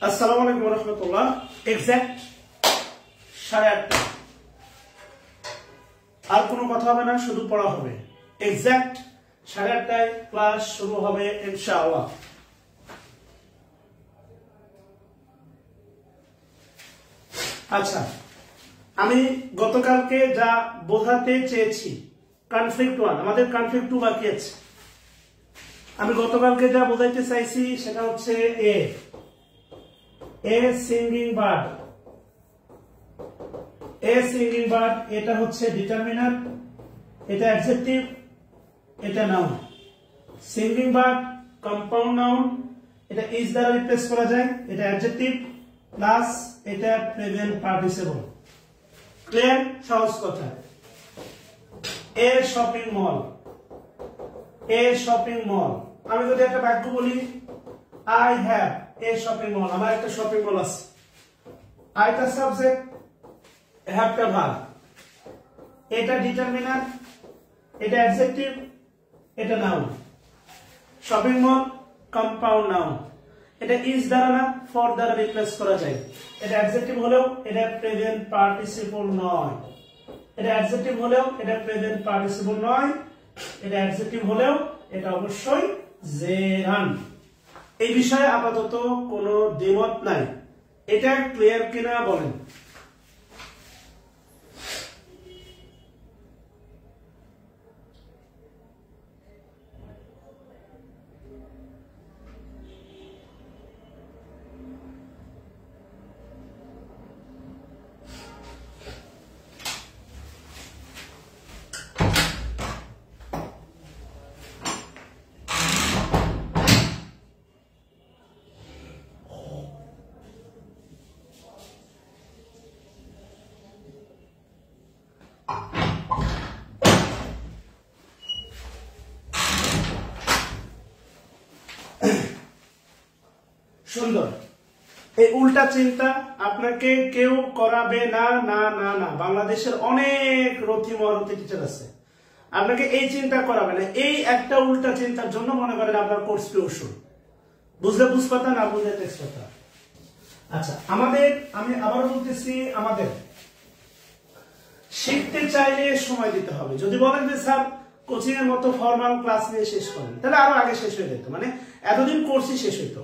আসসালামু আলাইকুম ওয়া রাহমাতুল্লাহ। এক্সাক্ট 8:30 আর কোনো কথা হবে না, শুধু পড়া হবে। এক্সাক্ট 8:30 ক্লাস শুরু হবে ইনশাআল্লাহ। আচ্ছা, আমি গতকালকে যা বোঝাতে চেয়েছি কনফ্লিক্ট 1, আমাদের কনফ্লিক্ট 2 বাকি আছে। আমি গতকালকে যা বোঝাইতে চাইছি সেটা হচ্ছে এ সিঙ্গিং বার্ড, এটা হচ্ছে ডিটারমিনার, এটা অ্যাডজেক্টিভ, এটা noun. Singing bird compound noun, এটা ইজ দ্বারা রিপ্লেস করা যায়, এটা অ্যাডজেক্টিভ প্লাস এটা প্রেজেন্ট পার্টিসিপল। ক্লিয়ার? সহজ কথা। এ শপিং মল, আমি যদি একটা বাক্য বলি I have a shopping mall, আমার একটা শপিং মল আছে। আইটা সাবজেক্ট, হ্যাভটা ভার্ব, এটা ডিটারমিনার, এটা অ্যাডজেক্টিভ, এটা noun. Shopping mall compound noun, এটা ইজ দ্বারা না ফর দ্বারা রিপ্লেস করা যায়। এটা অ্যাডজেক্টিভ হলেও এটা প্রেজেন্ট পার্টিসিপল নয়, এটা অ্যাডজেক্টিভ হলেও এটা প্রেজেন্ট পার্টিসিপল নয়, এটা অ্যাডজেক্টিভ হলেও এটা অবশ্যই জেরান। এই বিষয়ে আপাতত কোনো দ্বিমত নাই। এটা ক্লিয়ার কিনা বলেন? সুন্দর। এই উল্টা চিন্তা আপনাকে কেউ করাবে না, না না না। বাংলাদেশের অনেক রথী মহারথী টিচার আছে, আপনাকে এই চিন্তা করাবে না। এই একটা উল্টা চিন্তার জন্য মনে করেন আপনার কোর্স টিউশন। বুঝলে বুঝপাতা, না বুঝলে টেস্ট পাতা। আচ্ছা, আমি আবার বলতেছি, আমাদের শিখতে চাইলে সময় দিতে হবে। যদি বলেন যে স্যার কোচিং এর মতো ফর্মাল ক্লাস নিয়ে শেষ করেন, তাহলে আরো আগে শেষ হয়ে যেত, মানে এতদিন কোর্সই শেষ হইতো।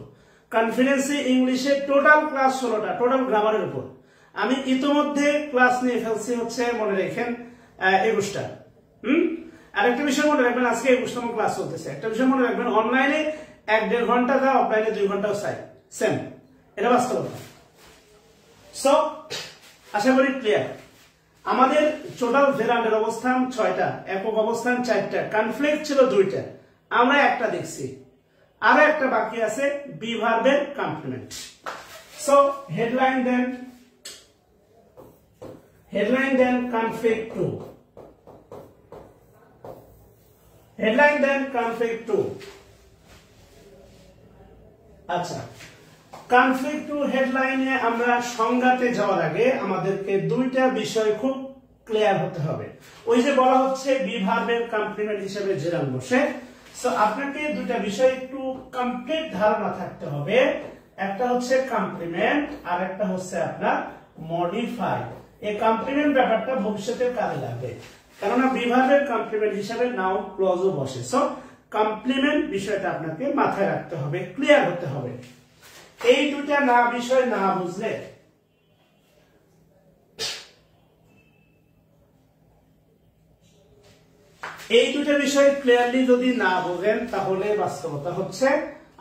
কনফিডেন্সি ইংলিশে টোটাল ক্লাস 16টা, টোটাল গ্রামারের উপর আমি ইতোমধ্যে ক্লাস নিয়ে ফেলছি হচ্ছে, মনে রাখেন 21টা। আরেকটা বিষয় মনে রাখবেন, আজকে 21তম ক্লাস চলতেছে। একটা বিষয় মনে রাখবেন, অনলাইনে 1-1.5 ঘন্টা যা, অফলাইনে 2 ঘন্টাও চাই, সেম। এটা বাস্তবতা। সো আশা করি ক্লিয়ার। আমাদের টোটাল ভেরান্ডের অবস্থান 6টা, একক অবস্থান 4টা, কনফ্লিক্ট ছিল 2টা, আমরা একটা দেখছি, আরো একটা বাকি আছে বি ভার্বের complement. So headline then conflict 2. Headline then conflict 2. আচ্ছা, conflict 2 হেডলাইনে আমরা সংজ্ঞাতে যাওয়ার আগে আমাদেরকে দুইটা বিষয় খুব ক্লিয়ার হতে হবে। ওই যে বলা হচ্ছে বি ভার্বের কমপ্লিমেন্ট হিসেবে জেরান বসে, সো আপনাকে দুইটা বিষয় একটু কমপ্লিট ধারণা থাকতে হবে। একটা হচ্ছে কমপ্লিমেন্ট আর একটা হচ্ছে আপনার মডিফাই। এই কমপ্লিমেন্ট ব্যাপারটা ভবিষ্যতে কাজে লাগবে, কেননা বি ভার্বের কমপ্লিমেন্ট হিসেবে নাউন ক্লজও বসে। সো কমপ্লিমেন্ট বিষয়টা আপনাকে মাথায় রাখতে হবে, ক্লিয়ার হতে হবে। এই দুইটা না বিষয় না বুঝলে এই দুটো বিষয় ক্লিয়ারলি যদি না বোঝেন তাহলে বাস্তবতা হচ্ছে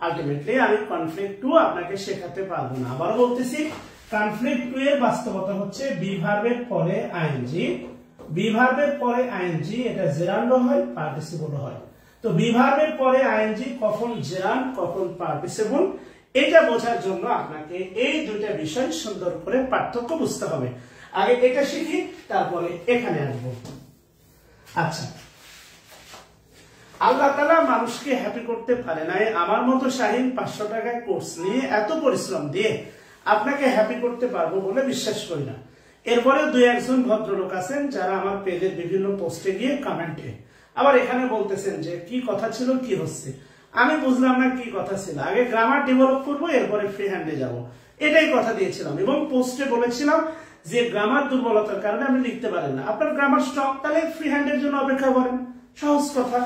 আলটিমেটলি আমি কনফ্লিক্ট 2 আপনাকে শেখাতে পারবো না। আবার বলতেছি, কনফ্লিক্ট 2 এর বাস্তবতা হচ্ছে বি ভার্বের পরে আইএনজি, বি ভার্বের পরে আইএনজি এটা জেরান্ডও হয়, পার্টিসিপলও হয়। তো বি ভার্বের পরে আইএনজি কখন জেরান্ড কখন পার্টিসিপল, এটা বোঝার জন্য আপনাকে এই দুইটা বিষয় সুন্দর করে পার্থক্য বুঝতে হবে। আগে এটা শিখি, তারপরে এখানে আসবো। আচ্ছা, আল্লাহ তাআলা মানুষকে হ্যাপি করতে পারে নাই। আমার মতো শাহিন 500 টাকায় কোর্স নিয়ে এত পরিশ্রম দিয়ে আপনাকে হ্যাপি করতে পারবো বলে বিশ্বাস করি না। এরপরে দুই একজন ভদ্রলোক আছেন যারা আমার পেজের বিভিন্ন পোস্টে গিয়ে কমেন্টে আবার এখানে বলতেছেন যে কি কথা ছিল, কি হচ্ছে। আমি বুঝলাম না কি কথা ছিল। আগে গ্রামার ডেভেলপ করবো, এরপরে ফ্রি হ্যান্ডে যাব, এটাই কথা দিয়েছিলাম এবং পোস্টে বলেছিলাম যে গ্রামার দুর্বলতার কারণে আপনি লিখতে পারেন না। আপনার গ্রামার স্ট্রং, তাহলে ফ্রি হ্যান্ডের জন্য অপেক্ষা করেন, সহজ কথা।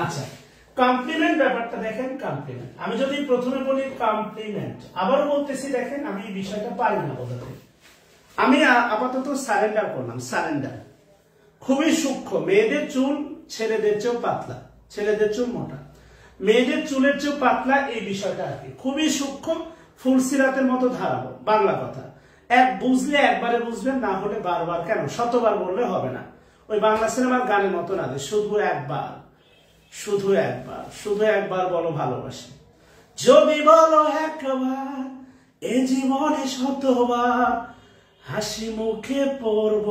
আচ্ছা, কমপ্লিমেন্ট ব্যাপারটা দেখেন। কমপ্লিমেন্ট আমি যদি প্রথমে বলি কমপ্লিমেন্ট, আবার বলতেছি দেখেন আমি এই বিষয়টা পারি না বোঝাতে। আমি আপাতত সারেন্ডার করলাম। সারেন্ডার খুবই সূক্ষ্ম। মেয়েদের চুল ছেলেদের চেয়েও পাতলা, ছেলেদের চুল মোটা, মেয়েদের চুলের চেয়েও পাতলা, এই বিষয়টা আর কি খুবই সূক্ষ্ম, ফুলসিরাতের মতো ধারালো বাংলা কথা। এক বুঝলে একবারে বুঝবেন, না হলে বারবার, কেন শতবার বললে হবে না। ওই বাংলা সিনেমার গানের মতো না, শুধু একবার, শুধু একবার, শুধু একবার বলো ভালোবাসি, যদি বলো একবার এ জীবনে শতবার, হাসি মুখে পড়ব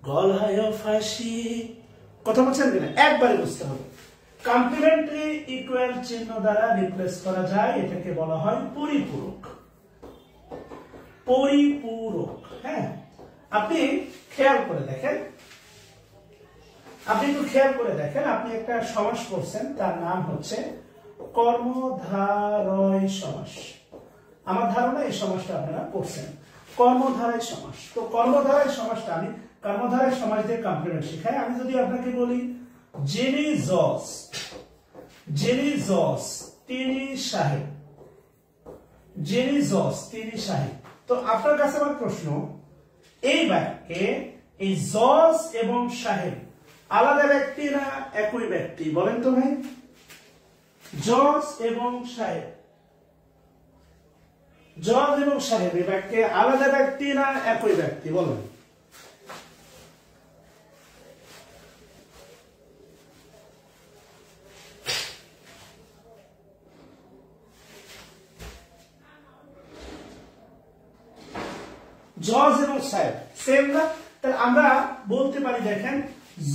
গলায় ফাঁসি। কথা বলছেন কিনা? একবারে বুঝতে হবে। কমপ্লিমেন্টারি ইকুয়াল চিহ্ন দ্বারা রিপ্লেস করা যায়, এটাকে বলা হয় পরিপূরক। পরিপূরক, হ্যাঁ। আপনি খেয়াল করে দেখেন, আপনি একটু খেয়াল করে দেখেন, আপনি একটা সমাস করছেন, তার নাম হচ্ছে কর্মধারয় সমাস। আমার ধারণা এই সমাসটা আপনারা করছেন, কর্মধারয় সমাস। তো কর্মধারয় সমাসটা আমি কর্মধারয় সমাস দিয়ে কমপ্লিমেন্ট শিখাই। আমি যদি আপনাকে বলি যিনি জজ, যিনি জজ তিনি সাহেব, যিনি জজ তিনি সাহেব। তো আপনার কাছে আমার প্রশ্ন, এই বাক্যে এই জজ এবং সাহেব আলাদা ব্যক্তি না একই ব্যক্তি? বলেন তো ভাই। জজ এবং সাহেব, জজ এবং সাহেব এই বাক্যে আলাদা ব্যক্তি না একই ব্যক্তি? বলেন। জজ এবং সাহেব সেম না? তাহলে আমরা বলতে পারি দেখেন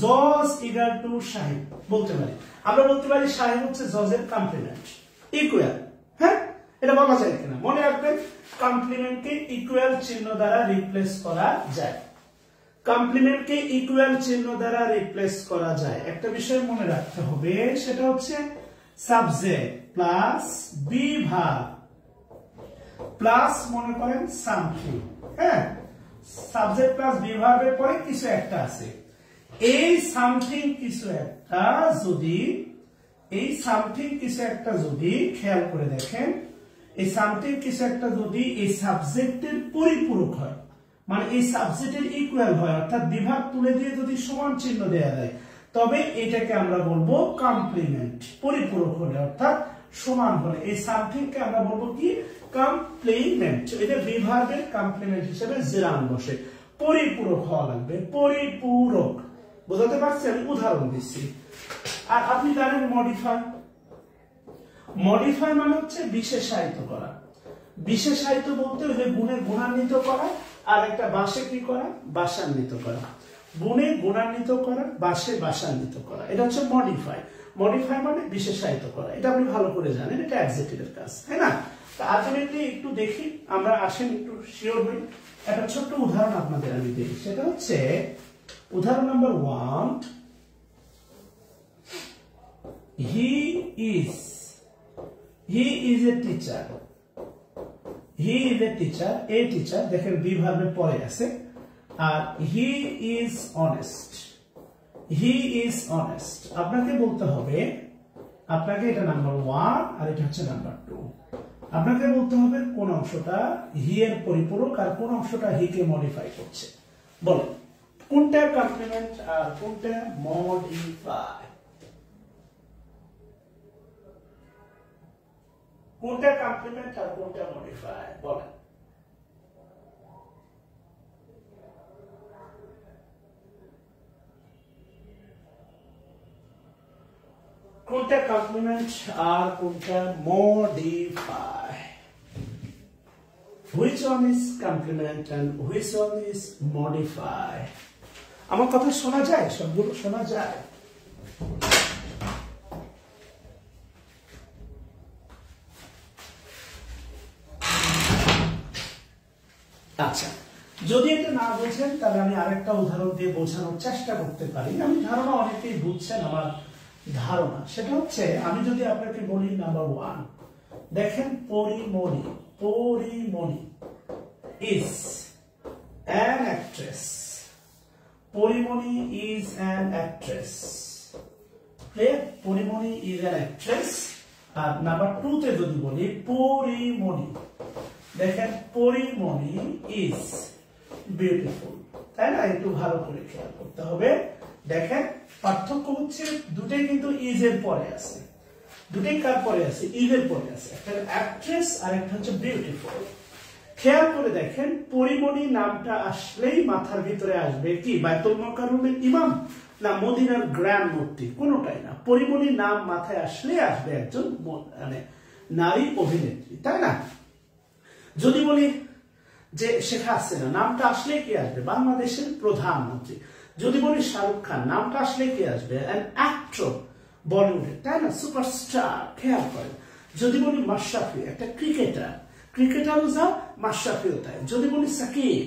জজ ইকুয়াল টু সাহেব বলতে পারি। আমরা বলতে পারি সাহেব হচ্ছে জজের কমপ্লিমেন্ট, ইকুয়াল। হ্যাঁ, এটা বলা যায় কিনা মনে রাখবেন। কমপ্লিমেন্টকে ইকুয়াল চিহ্ন দ্বারা রিপ্লেস করা যায়, কমপ্লিমেন্টকে ইকুয়াল চিহ্ন দ্বারা রিপ্লেস করা যায়। একটা বিষয় মনে রাখতে হবে, সেটা হচ্ছে subject plus be verb plus মনে করেন সামথিং। হ্যাঁ, সাবজেক্ট প্লাস বি ভার্বের পরে কিছু একটা আছে। এই সামথিং কিছু একটা যদি, এই সামথিং কিছু একটা যদি খেয়াল করে দেখেন, এই সামথিং কিছু একটা যদি এই সাবজেক্টের পরিপূরক হয়, মানে এই সাবজেক্টের ইকুয়াল হয়, অর্থাৎ বিভাগ তুলে দিয়ে যদি সমান চিহ্ন দেওয়া যায়, তবে এটাকে আমরা বলবো কমপ্লিমেন্ট। পরিপূরক হলে অর্থাৎ সমান হলে এই সামথিংকে আমরা বলবো কি? কমপ্লিমেন্ট। এটা বিভাগের কমপ্লিমেন্ট হিসেবে জেরান বসে, পরিপূরক হওয়া লাগবে, মডিফাই মানে হচ্ছে বিশেষায়িত করা। বিশেষায়িত বলতে ওই যে গুণে গুণান্বিত করা, আর একটা বাসে কি করা, বাসান্বিত করা। গুণে গুণান্বিত করা, বাসে বাসান্বিত করা, এটা হচ্ছে মডিফাই। মডিফাই মানে বিশেষায়িত করা, এটা আপনি ভালো করে জানেন, এটা অ্যাডজেক্টিভের কাজ, তাই না? তো আলটিমেটলি একটু দেখি আমরা, আসেন একটু শিওর হই। একটা ছোট্ট উদাহরণ আপনাদের আমি দিই, সেটা হচ্ছে উদাহরণ number 1, he is a teacher. He is a teacher, a teacher, দেখেন বি ভার্বের পরে আছে। আর he is honest, he is honest, আপনাকে বলতে হবে, আপনাকে এটা নাম্বার 1 আর এটা হচ্ছে নাম্বার 2, আপনাকে বলতে হবে কোন অংশটা হি এর পরিপূরক আর কোন অংশটা হি কে মডিফাই করছে। বলেন কোনটা কমপ্লিমেন্ট আর কোনটা মডিফাই? কোনটা কমপ্লিমেন্ট আর কোনটা মডিফাই? বলেন। কোনটা কমপ্লিমেন্ট আর কোনটা modify? Which one is complement and which one is modify? আমার কথা শোনা যায়? সবগুলো শোনা যায়? আচ্ছা, যদি এটা না বুঝেন তাহলে আমি আরেকটা উদাহরণ দিয়ে বোঝানোর চেষ্টা করতে পারি। আমি ধারণা অনেকেই বুঝছেন আমার ধারণা, সেটা হচ্ছে আমি যদি আপনাকে বলি নাম্বার 1, দেখেন Porimoni, Porimoni is an actress, Porimoni is an actress, clear? Porimoni is an actress। আর নাম্বার 2 তে যদি বলি পরিমণি, দেখেন পরিমণি is beautiful, তাই না? একটু ভালো করে খেয়াল করতে হবে। দেখেন পার্থক্য হচ্ছে দুটোই কিন্তু is এর পরে আছে, দুটোই কার পরে আছে? is এর পরে আছে। একটা অ্যাক্ট্রেস আর একটা হচ্ছে বিউটিফুল। খেয়াল করে দেখেন পরিমণি নামটা আসলেই মাথার ভিতরে আসবে কি বাইতুল মুকাররমের ইমাম না মদিনার গ্র্যান্ড মুফতি? কোনোটাই না। পরিমণির নাম মাথায় আসলে আসবে একজন মানে নারী অভিনেত্রী, তাই না? যদি বলি যে শেখ হাসিনা, নামটা আসলে কি আসবে? বাংলাদেশের প্রধানমন্ত্রী। যদি বলি শাহরুখ খান, নামটা আসলে কি আসবে? অ্যান অ্যাক্টর বলিউডের, তাই না? সুপারস্টার। খেয়াল করেন। যদি বলি মাশরাফি, একটা ক্রিকেটার, ক্রিকেটারও যা, মাশরাফিও তাই। যদি বলি সাকিব,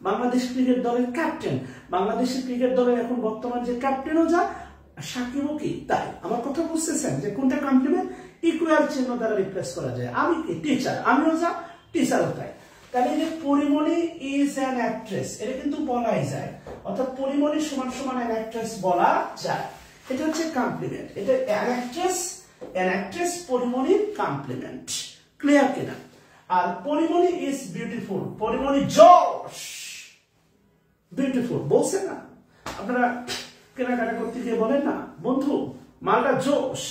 বাংলাদেশ ক্রিকেট দলের ক্যাপ্টেন, বাংলাদেশের ক্রিকেট দলের এখন বর্তমান যে ক্যাপ্টেনও যা, সাকিবও কি তাই। আমার কথা বুঝতেছেন যে কোনটা কমপ্লিমেন্ট? ইকুয়াল চিহ্ন দ্বারা রিপ্লেস করা যায়। আমি কি টিচার, আমিও যা, টিচারও তাই। তাহলে যে পরিমণি ইজ অ্যান অ্যাক্ট্রেস, এটা কিন্তু বলাই যায়, অর্থাৎ পরিমণি সমান সমান অ্যান অ্যাক্ট্রেস বলা যায়। এটা হচ্ছে কমপ্লিমেন্ট। এটা অ্যান অ্যাক্ট্রেস পরিমণির কমপ্লিমেন্ট। ক্লিয়ার কিনা? আর পরিমণি ইজ বিউটিফুল, পরিমণি জোশ, বিউটিফুল বলছে না? আপনারা কেনাকাটা করতে গিয়ে বলেন না বন্ধু মালটা জোশ,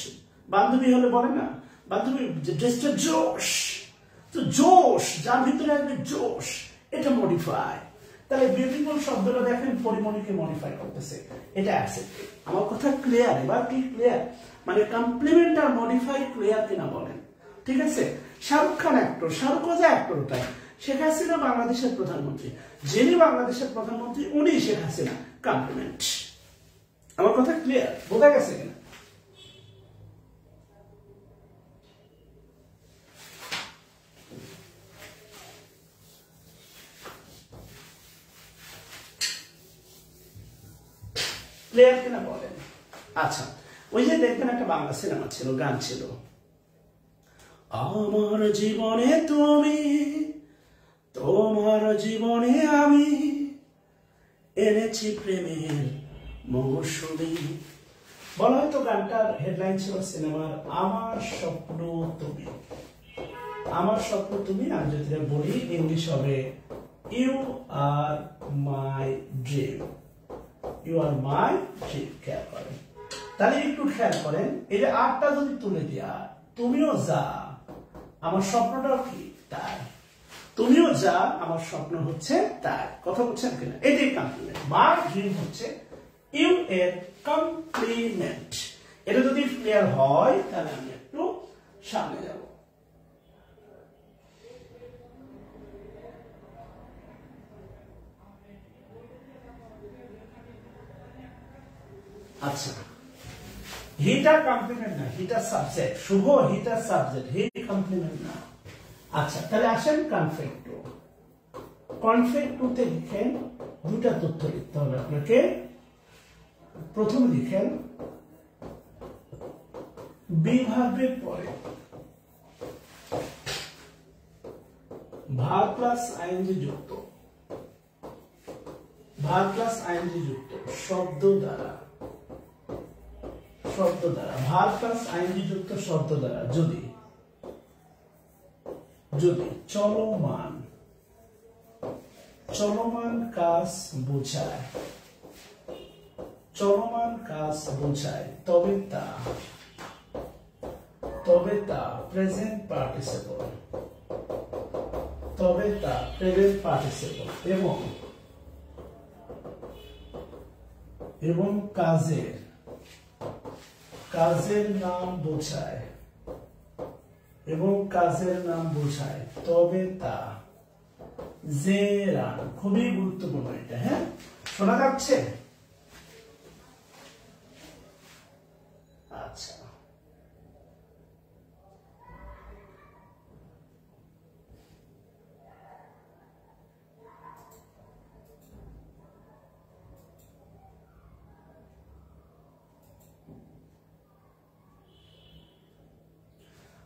বান্ধবী হলে বলেন না বান্ধবী ড্রেসটা জোশ। তো জোশ, যার ভিতরে আসবে জোশ, এটা মডিফাই। তাহলে বিউটিফুল শব্দটা দেখেন পরিমণিকে মডিফাই করতেছে, এটা অ্যাকসেপ্টেড। আমার কথা ক্লিয়ার? এবার কি ক্লিয়ার? মানে কমপ্লিমেন্ট আর মডিফাই ক্লিয়ার কিনা বলেন? ঠিক আছে? শাহরুখ খান অ্যাক্টর, শাহরুখ রাজা অ্যাক্টর তাই। শেখ হাসিনা বাংলাদেশের প্রধানমন্ত্রী, যিনি বাংলাদেশের প্রধানমন্ত্রী উনি শেখ হাসিনা, কমপ্লিমেন্ট। আমার কথা ক্লিয়ার? বোঝা গেছে কিনা? ক্লিয়ার কিনা বলেন? আচ্ছা, ওই যে দেখবেন একটা বাংলা সিনেমা ছিল, গান ছিল, আমার জীবনে তুমি, তোমার জীবনে আমি, এনেছি প্রেমের মৌসুমী। বলা হয়তো গানটার হেডলাইন ছিল সিনেমার আমার স্বপ্ন তুমি। আমার স্বপ্ন তুমি, আমি যদি বলি ইংলিশ হবে you are my dream, you are my dream. খেয়াল করেন, তাহলে একটু খেয়াল করেন, এই যে আটটা যদি তুলে দিয়া, তুমিও যা আমার স্বপ্নটাও কি তাই, তুমিও যা আমার স্বপ্ন হচ্ছে তাই। কথা বলছেন কিনা? এটাই কমপ্লিমেন্ট। মাই ড্রিম হচ্ছে ইউ এর কমপ্লিমেন্ট। এটা যদি ক্লিয়ার হয় তাহলে আমি একটু সামনে যাব। আচ্ছা, হিটা কমপ্লিমেন্ট না, হিটা সাবজেক্ট। শুভ হিটা সাবজেক্ট, হি কমপ্লিমেন্ট না। আচ্ছা, তাহলে আসেন কনফ্লিক্ট টু। কনফ্লিক্ট টু তে লিখেন দুটা তথ্য লিখতে হবে আপনাকে। প্রথম লিখেন বি ভার্বের পরে ভার্ব প্লাস আইএনজি যুক্ত, ভার্ব প্লাস আইএনজি যুক্ত শব্দ দ্বারা, শব্দ দ্বারা ভার্ব প্লাস আইএনজি যুক্ত শব্দ দ্বারা যদি যদি চলমান, চলমান কাজ বোঝায়, চলমান কাজ বোঝায় তবে তা, তবে তা প্রেজেন্ট পার্টিসিপল, তবে তা প্রেজেন্ট পার্টিসিপল এবং এবং কাজের, কাজের নাম বোঝায়, এবং কাজের নাম বোঝায় তবে তা জেরান। খুবই গুরুত্বপূর্ণ এটা, হ্যাঁ, শোনা যাচ্ছে? আচ্ছা,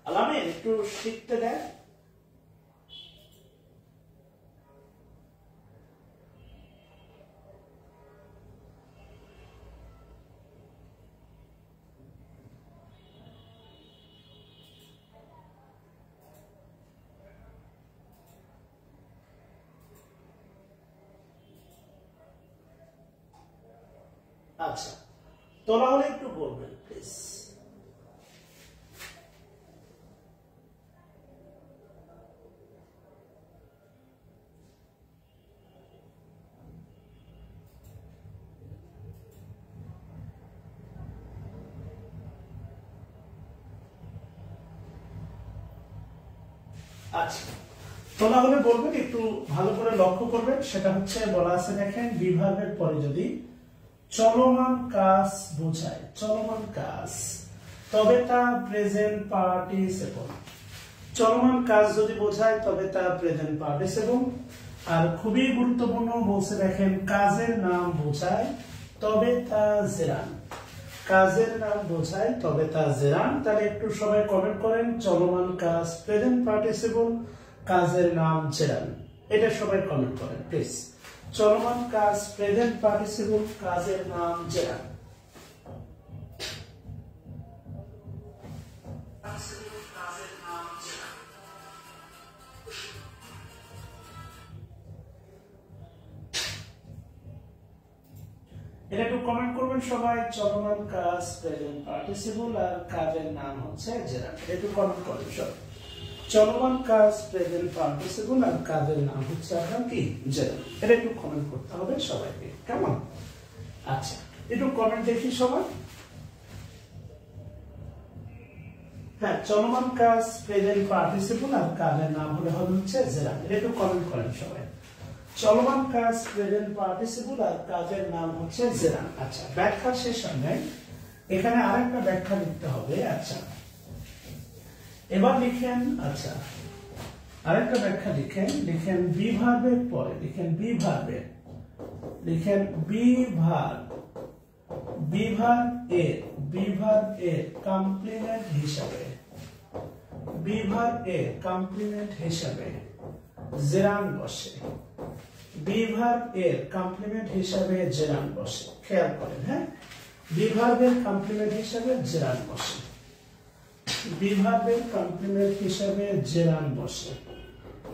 আলামিন একটু শিখতে দেয়। আচ্ছা, তোরা হলে একটু বলবেন প্লিজ। আচ্ছা, তোলা হলে বলবেন, একটু ভালো করে লক্ষ্য করবেন। সেটা হচ্ছে বলা আছে দেখেন বি ভার্বের পরে যদি চলমান কাজ বোঝায়, চলমান কাজ, তবে তা প্রেজেন্ট পার্টিসিপল। চলমান কাজ যদি বোঝায় তবে তা প্রেজেন্ট পার্টিসিপল। আর খুবই গুরুত্বপূর্ণ বলছে দেখেন কাজের নাম বোঝায় তবে তা জেরান, কাজের নাম বোঝায় তবে তা জেরান। তাহলে একটু সবাই কমেন্ট করেন চলমান কাজ প্রেজেন্ট পার্টিসিপল, কাজের নাম জেরান। এটা সবাই কমেন্ট করেন প্লিজ। চলমান কাজ প্রেজেন্ট পার্টিসিপল, কাজের নাম জেরান। এটা একটু কমেন্ট করবেন সবাই। চলমান কাজ প্রেজেন্ট পার্টিসিপল আর কাজের নাম হচ্ছে জেরান। এটা একটু কমেন্ট করবেন সবাই। চলমান কাজ প্রেজেন্ট পার্টিসিপল আর কাজের নাম হচ্ছে আপনার কি জেরান। এটা একটু কমেন্ট করতে হবে সবাইকে, কেমন? আচ্ছা, একটু কমেন্ট দেখি সবাই। হ্যাঁ, চলমান কাজ প্রেজেন্ট পার্টিসিপল আর কাজের নাম হলে হবে হচ্ছে জেরান। এটা একটু কমেন্ট করেন সবাই। চলমান কাজ প্রেজেন্ট পার্টিসিপল আর কাজের নাম হচ্ছে জেরান। আচ্ছা, ব্যাখ্যা শেষ হয়, এখানে আরেকটা ব্যাখ্যা লিখতে হবে। আচ্ছা, এবার লিখেন, আচ্ছা আরেকটা ব্যাখ্যা লিখেন, লিখেন বি ভার্বের পরে, লিখেন বি ভার্বের, লিখেন বি ভার্ব, বি ভার্ব এর কমপ্লিমেন্ট হিসাবে, বি ভার্ব এর কমপ্লিমেন্ট হিসাবে জেরান বসে, বি ভার্ব এর কমপ্লিমেন্ট হিসাবে জেরান বসে। খেয়াল করেন, হ্যাঁ, বি ভার্বের কমপ্লিমেন্ট হিসাবে জেরান বসে, বি ভার্বের কমপ্লিমেন্ট হিসাবে জেরান বসে।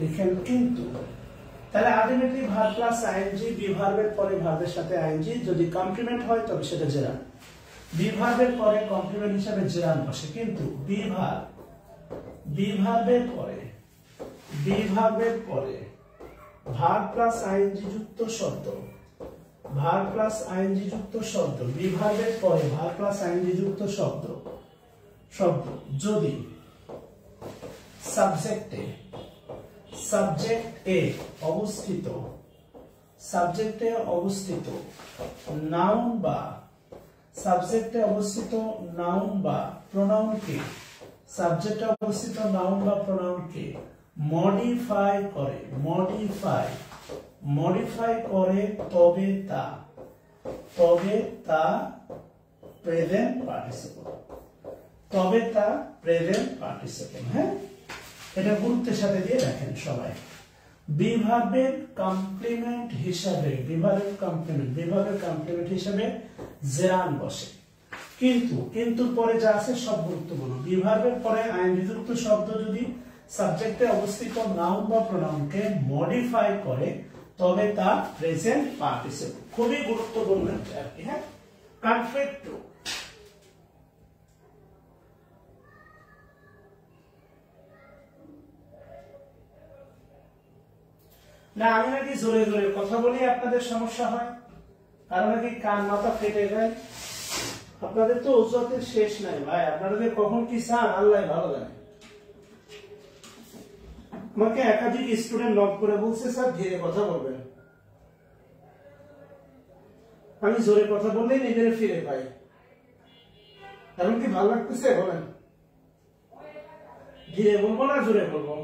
লিখেন কিন্তু, তাহলে ultimately verb plus ING, be ভার্বের পরে ভার্বের সাথে আইএনজি যদি কমপ্লিমেন্ট হয় তবে সেটা জেরান। বি ভার্বের পরে কমপ্লিমেন্ট হিসাবে জেরান বসে, কিন্তু বি ভার্বের পরে, বি ভার্বের পরে ভার্ব প্লাস আইএনজি যুক্ত শব্দ, ভার্ব প্লাস আইএনজি যুক্ত শব্দ, বি ভার্বের পরে ভার্ব প্লাস আইএনজি যুক্ত শব্দ যদি সাবজেক্টে, সাবজেক্টে অবস্থিত, সাবজেক্টে অবস্থিত নাউন বা সাবজেক্টে অবস্থিত নাউন বা প্রোনাউনকে, সাবজেক্টে অবস্থিত নাউন বা প্রোনাউনকে মডিফাই করে, মডিফাই করে তবে তা প্রেজেন্ট পার্টিসিপল, তবে তা প্রেজেন্ট পার্টিসিপল। হ্যাঁ, এটা গুরুত্বের সাথে দিয়ে রাখেন সবাই। বিভাবের কমপ্লিমেন্ট হিসাবে, বিভাবের কমপ্লিমেন্ট হিসাবে জেরান বসে, কিন্তু পরে যা আছে সব গুরুত্বপূর্ণ। বিভাবের পরে আইনযুক্ত শব্দ যদি সাবজেক্টে অবস্থিত নাউন বা প্রোনাউনকে মডিফাই করে তবে তা প্রেজেন্ট পার্টিসিপল। খুবই গুরুত্বপূর্ণ আর কি। হ্যাঁ, পারফেক্টো, না আমি নাকি জোরে জোরে কথা বলি আপনাদের সমস্যা হয়, কারণ নাকি কান মাথা ফেটে যায়। আপনাদের তো ওজতের শেষ নাই ভাই, আপনারা যে কখন কি চান আল্লাহ ভালো জানে। আমাকে একাধিক স্টুডেন্ট নক করে বলছে স্যার ধীরে কথা বলবেন, আমি জোরে কথা বললেই নিজের ফিরে পাই। এখন কি ভালো লাগতেছে বলেন? ধীরে বলবো না জোরে বলবো?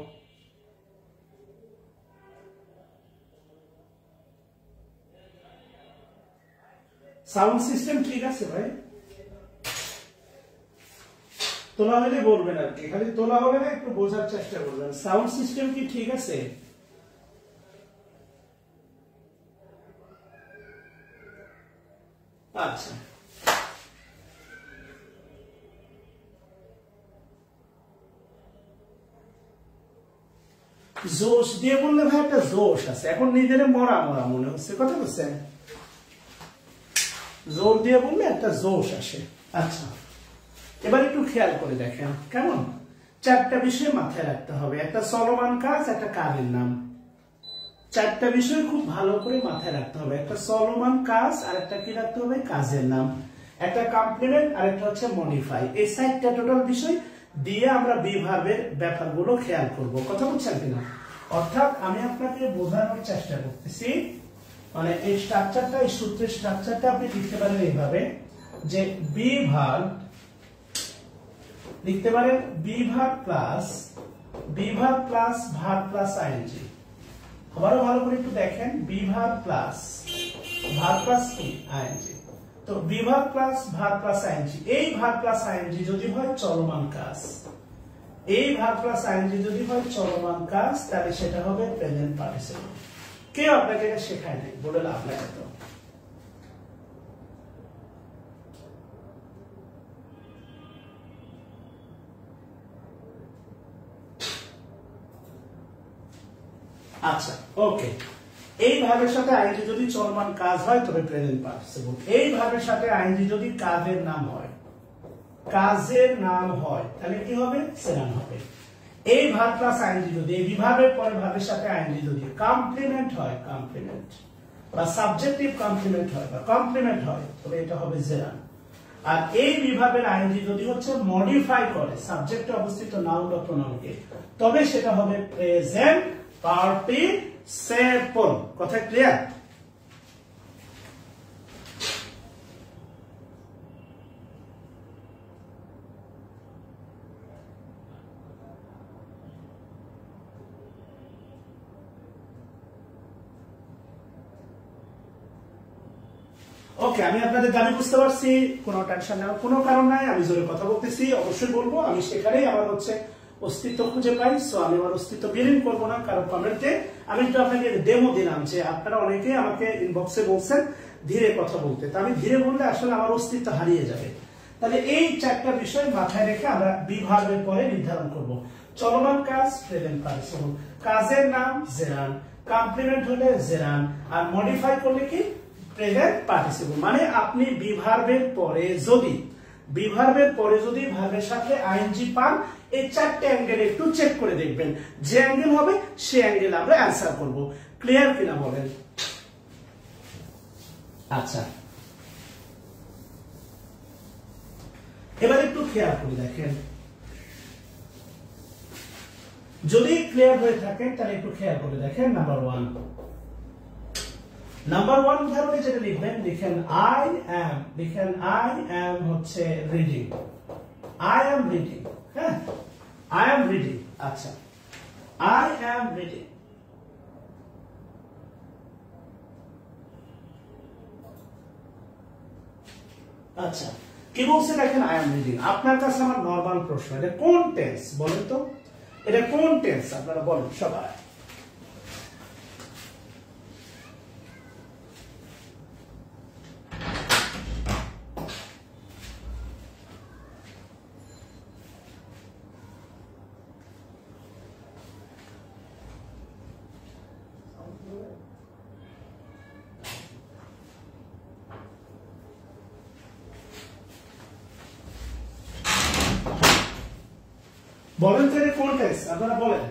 সাউন্ড সিস্টেম ঠিক আছে ভাই? তোলা হলে বলবেন আর কি, খালি তোলা হবে না, একটু বোঝার চেষ্টা করবেন। সাউন্ড সিস্টেম কি ঠিক আছে? আচ্ছা, জোশ দিয়ে বললে ভাই একটা জোশ আছে, এখন নিজের মরা মরা মনে হচ্ছে, কথা বলছেন? জোর দিয়ে বললে একটা জোশ আসে। আচ্ছা, এবার একটু খেয়াল করে দেখেন কেমন। চারটা বিষয় মাথায় রাখতে হবে, একটা চলমান কাজ, একটা কাজের নাম। চারটা বিষয় খুব ভালো করে মাথায় রাখতে হবে, একটা চলমান কাজ, আর একটা কি রাখতে হবে, কাজের নাম, একটা কমপ্লিমেন্ট, আর একটা হচ্ছে মডিফাই। এই চারটা টোটাল বিষয় দিয়ে আমরা বিভাবের ব্যাপারগুলো খেয়াল করব। কথা বলছেন কিনা? অর্থাৎ আমি আপনাকে বোঝানোর চেষ্টা করতেছি, মানে এই স্ট্রাকচারটা, এই সূত্রের স্ট্রাকচারটা আপনি লিখতে পারেন এইভাবে যে বিভাগ লিখতে পারেন বিভাগ প্লাস ভাগ প্লাস আইএনজি। আবারও ভালো করে একটু দেখেন, বিভাগ প্লাস ভাগ প্লাস কি আইএনজি। তো বিভাগ প্লাস ভাগ প্লাস আইএনজি, এই ভাগ প্লাস আইএনজি যদি হয় চলমান কাজ, এই ভাগ প্লাস আইএনজি যদি হয় চলমান কাজ, তাহলে সেটা হবে প্রেজেন্ট পার্টিসিপল। কেউ আপনাকে এটা শেখায় নাই, বলে লাভ নাই তো। আচ্ছা, ওকে। এই ভাবের সাথে আইএনজি যদি চলমান কাজ হয় তবে প্রেজেন্ট পার্টিসিপল। এই ভাবের সাথে আইএনজি যদি কাজের নাম হয়, তাহলে কি হবে, সেনান হবে। এই ভাব প্লাস আইএনজি যদি, এই বিভাবের পরে ভাবের সাথে আইএনজি যদি কমপ্লিমেন্ট হয়, কমপ্লিমেন্ট বা সাবজেক্টিভ কমপ্লিমেন্ট হয় বা কমপ্লিমেন্ট হয়, তবে এটা হবে জেরান। আর এই বিভাবের আইএনজি যদি হচ্ছে মডিফাই করে সাবজেক্টে অবস্থিত নাউন বা প্রোনাউনকে, তবে সেটা হবে প্রেজেন্ট পার্টিসিপল। কথা ক্লিয়ার? ওকে, আমি আপনাদের দাবি বুঝতে পারছি, কোনো টেনশন নেওয়ার কোনো কারণ নাই। আমি জোরে কথা বলতেছি, অবশ্যই বলবো, আমি সেখানেই আমার হচ্ছে অস্তিত্ব খুঁজে পাই। সো আমি আমার অস্তিত্ব বিলীন করবো না কারো কমেন্টে। আমি একটু আপনাকে ডেমো দিলাম যে আপনারা অনেকেই আমাকে ইনবক্সে বলছেন ধীরে কথা বলতে, তা আমি ধীরে বললে আসলে আমার অস্তিত্ব হারিয়ে যাবে। তাহলে এই চারটা বিষয় মাথায় রেখে আমরা বিভাগের পরে নির্ধারণ করব। চলমান কাজ প্রেজেন্ট পার্টিসিপল, কাজের নাম জেরান, কমপ্লিমেন্ট হলে জেরান, আর মডিফাই করলে কি প্রেজেন্ট পার্টিসিপল। মানে আপনি বিভার্বের পরে যদি ভার্বের সাথে আইএনজি পান, এই চারটে অ্যাঙ্গেল একটু চেক করে দেখবেন, যে অ্যাঙ্গেল হবে সেই অ্যাঙ্গেল আমরা অ্যান্সার করব। ক্লিয়ার কিনা বলেন? আচ্ছা, এবার একটু খেয়াল করে দেখেন, যদি ক্লিয়ার হয়ে থাকেন তাহলে একটু খেয়াল করে দেখেন নাম্বার 1 উদাহরণে যেটা লিখবেন লিখেন আই অ্যাম হচ্ছে রিডিং আই অ্যাম রিডিং হ্যাঁ আই অ্যাম রিডিং আচ্ছা আই অ্যাম রিডিং আচ্ছা কি বলছে দেখেন আই অ্যাম রিডিং আপনার কাছে আমার নরমাল প্রশ্ন এটা কোন টেন্স বলেন তো এটা কোন টেন্স আপনারা বলেন সবাই বলেন তো কোন টেন্স আপনারা বলেন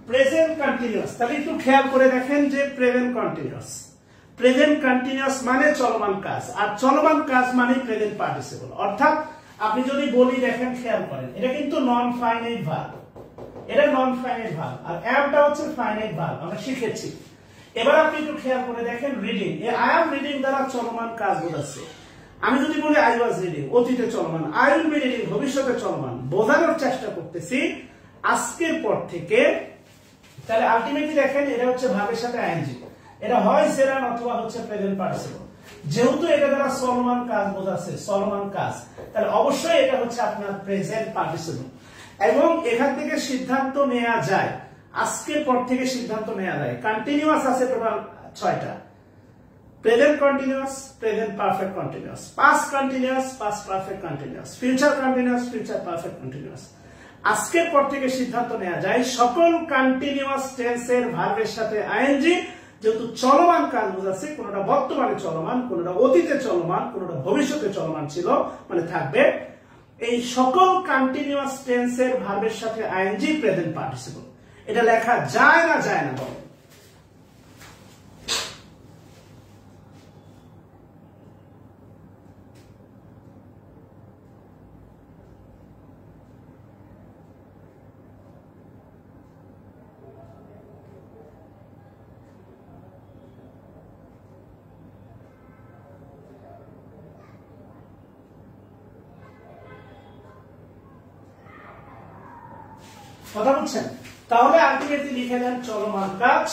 প্রেজেন্ট কন্টিনিউয়াস তাহলে একটু খেয়াল করে দেখেন যে প্রেজেন্ট কন্টিনিউয়াস মানে চলমান কাজ আর চলমান কাজ মানে প্রেজেন্ট পার্টিসিপল অর্থাৎ আপনি যদি বলি দেখেন খেয়াল করেন এটা কিন্তু নন ফাইনাইট ভার্ব আর অ্যামটা হচ্ছে ফাইনাইট ভার্ব আমরা শিখেছি এবার আপনি একটু খেয়াল করে দেখেন রিডিং আই অ্যাম রিডিং দ্বারা চলমান কাজ বোঝাচ্ছে আমি যদি বলি আই ওয়াজ রিডিং অতীতে চলমান আই উইল বি রিডিং ভবিষ্যতে চলমান বোঝানোর চেষ্টা করতেছি আজকের পর থেকে তাহলে আলটিমেটলি দেখেন এটা হচ্ছে ভার্বের সাথে আইএনজি এটা হয় সেরান অথবা হচ্ছে প্রেজেন্ট পার্টিসিপল যেহেতু এটা দ্বারা চলমান কাজ বোঝাচ্ছে চলমান কাজ তাহলে অবশ্যই এটা হচ্ছে আপনার প্রেজেন্ট পার্টিসিপল এবং এখান থেকে সিদ্ধান্ত নেওয়া যায় আজকের পর থেকে সিদ্ধান্ত নেওয়া যায় কন্টিনিউয়াস আছে টোটাল 6টা present continuous present perfect continuous past continuous past perfect continuous future continuous future perfect continuous আজকের পর থেকে সিদ্ধান্ত নেওয়া যায় সকল কন্টিনিউয়াস টেন্সের ভার্বের সাথে আইএনজি যেহেতু চলমান কাজ বোঝাচ্ছে কোনটা বর্তমানে চলমান কোনটা অতীতে চলমান কোনটা ভবিষ্যতে চলমান ছিল মানে থাকবে এই সকল কন্টিনিউয়াস টেন্সের ভার্বের সাথে আইএনজি প্রেজেন্ট পার্টিসিপল এটা লেখা যায় না বলে কথা বলছেন তাহলে আলটিমেটলি লিখে দেন চলমান কাজ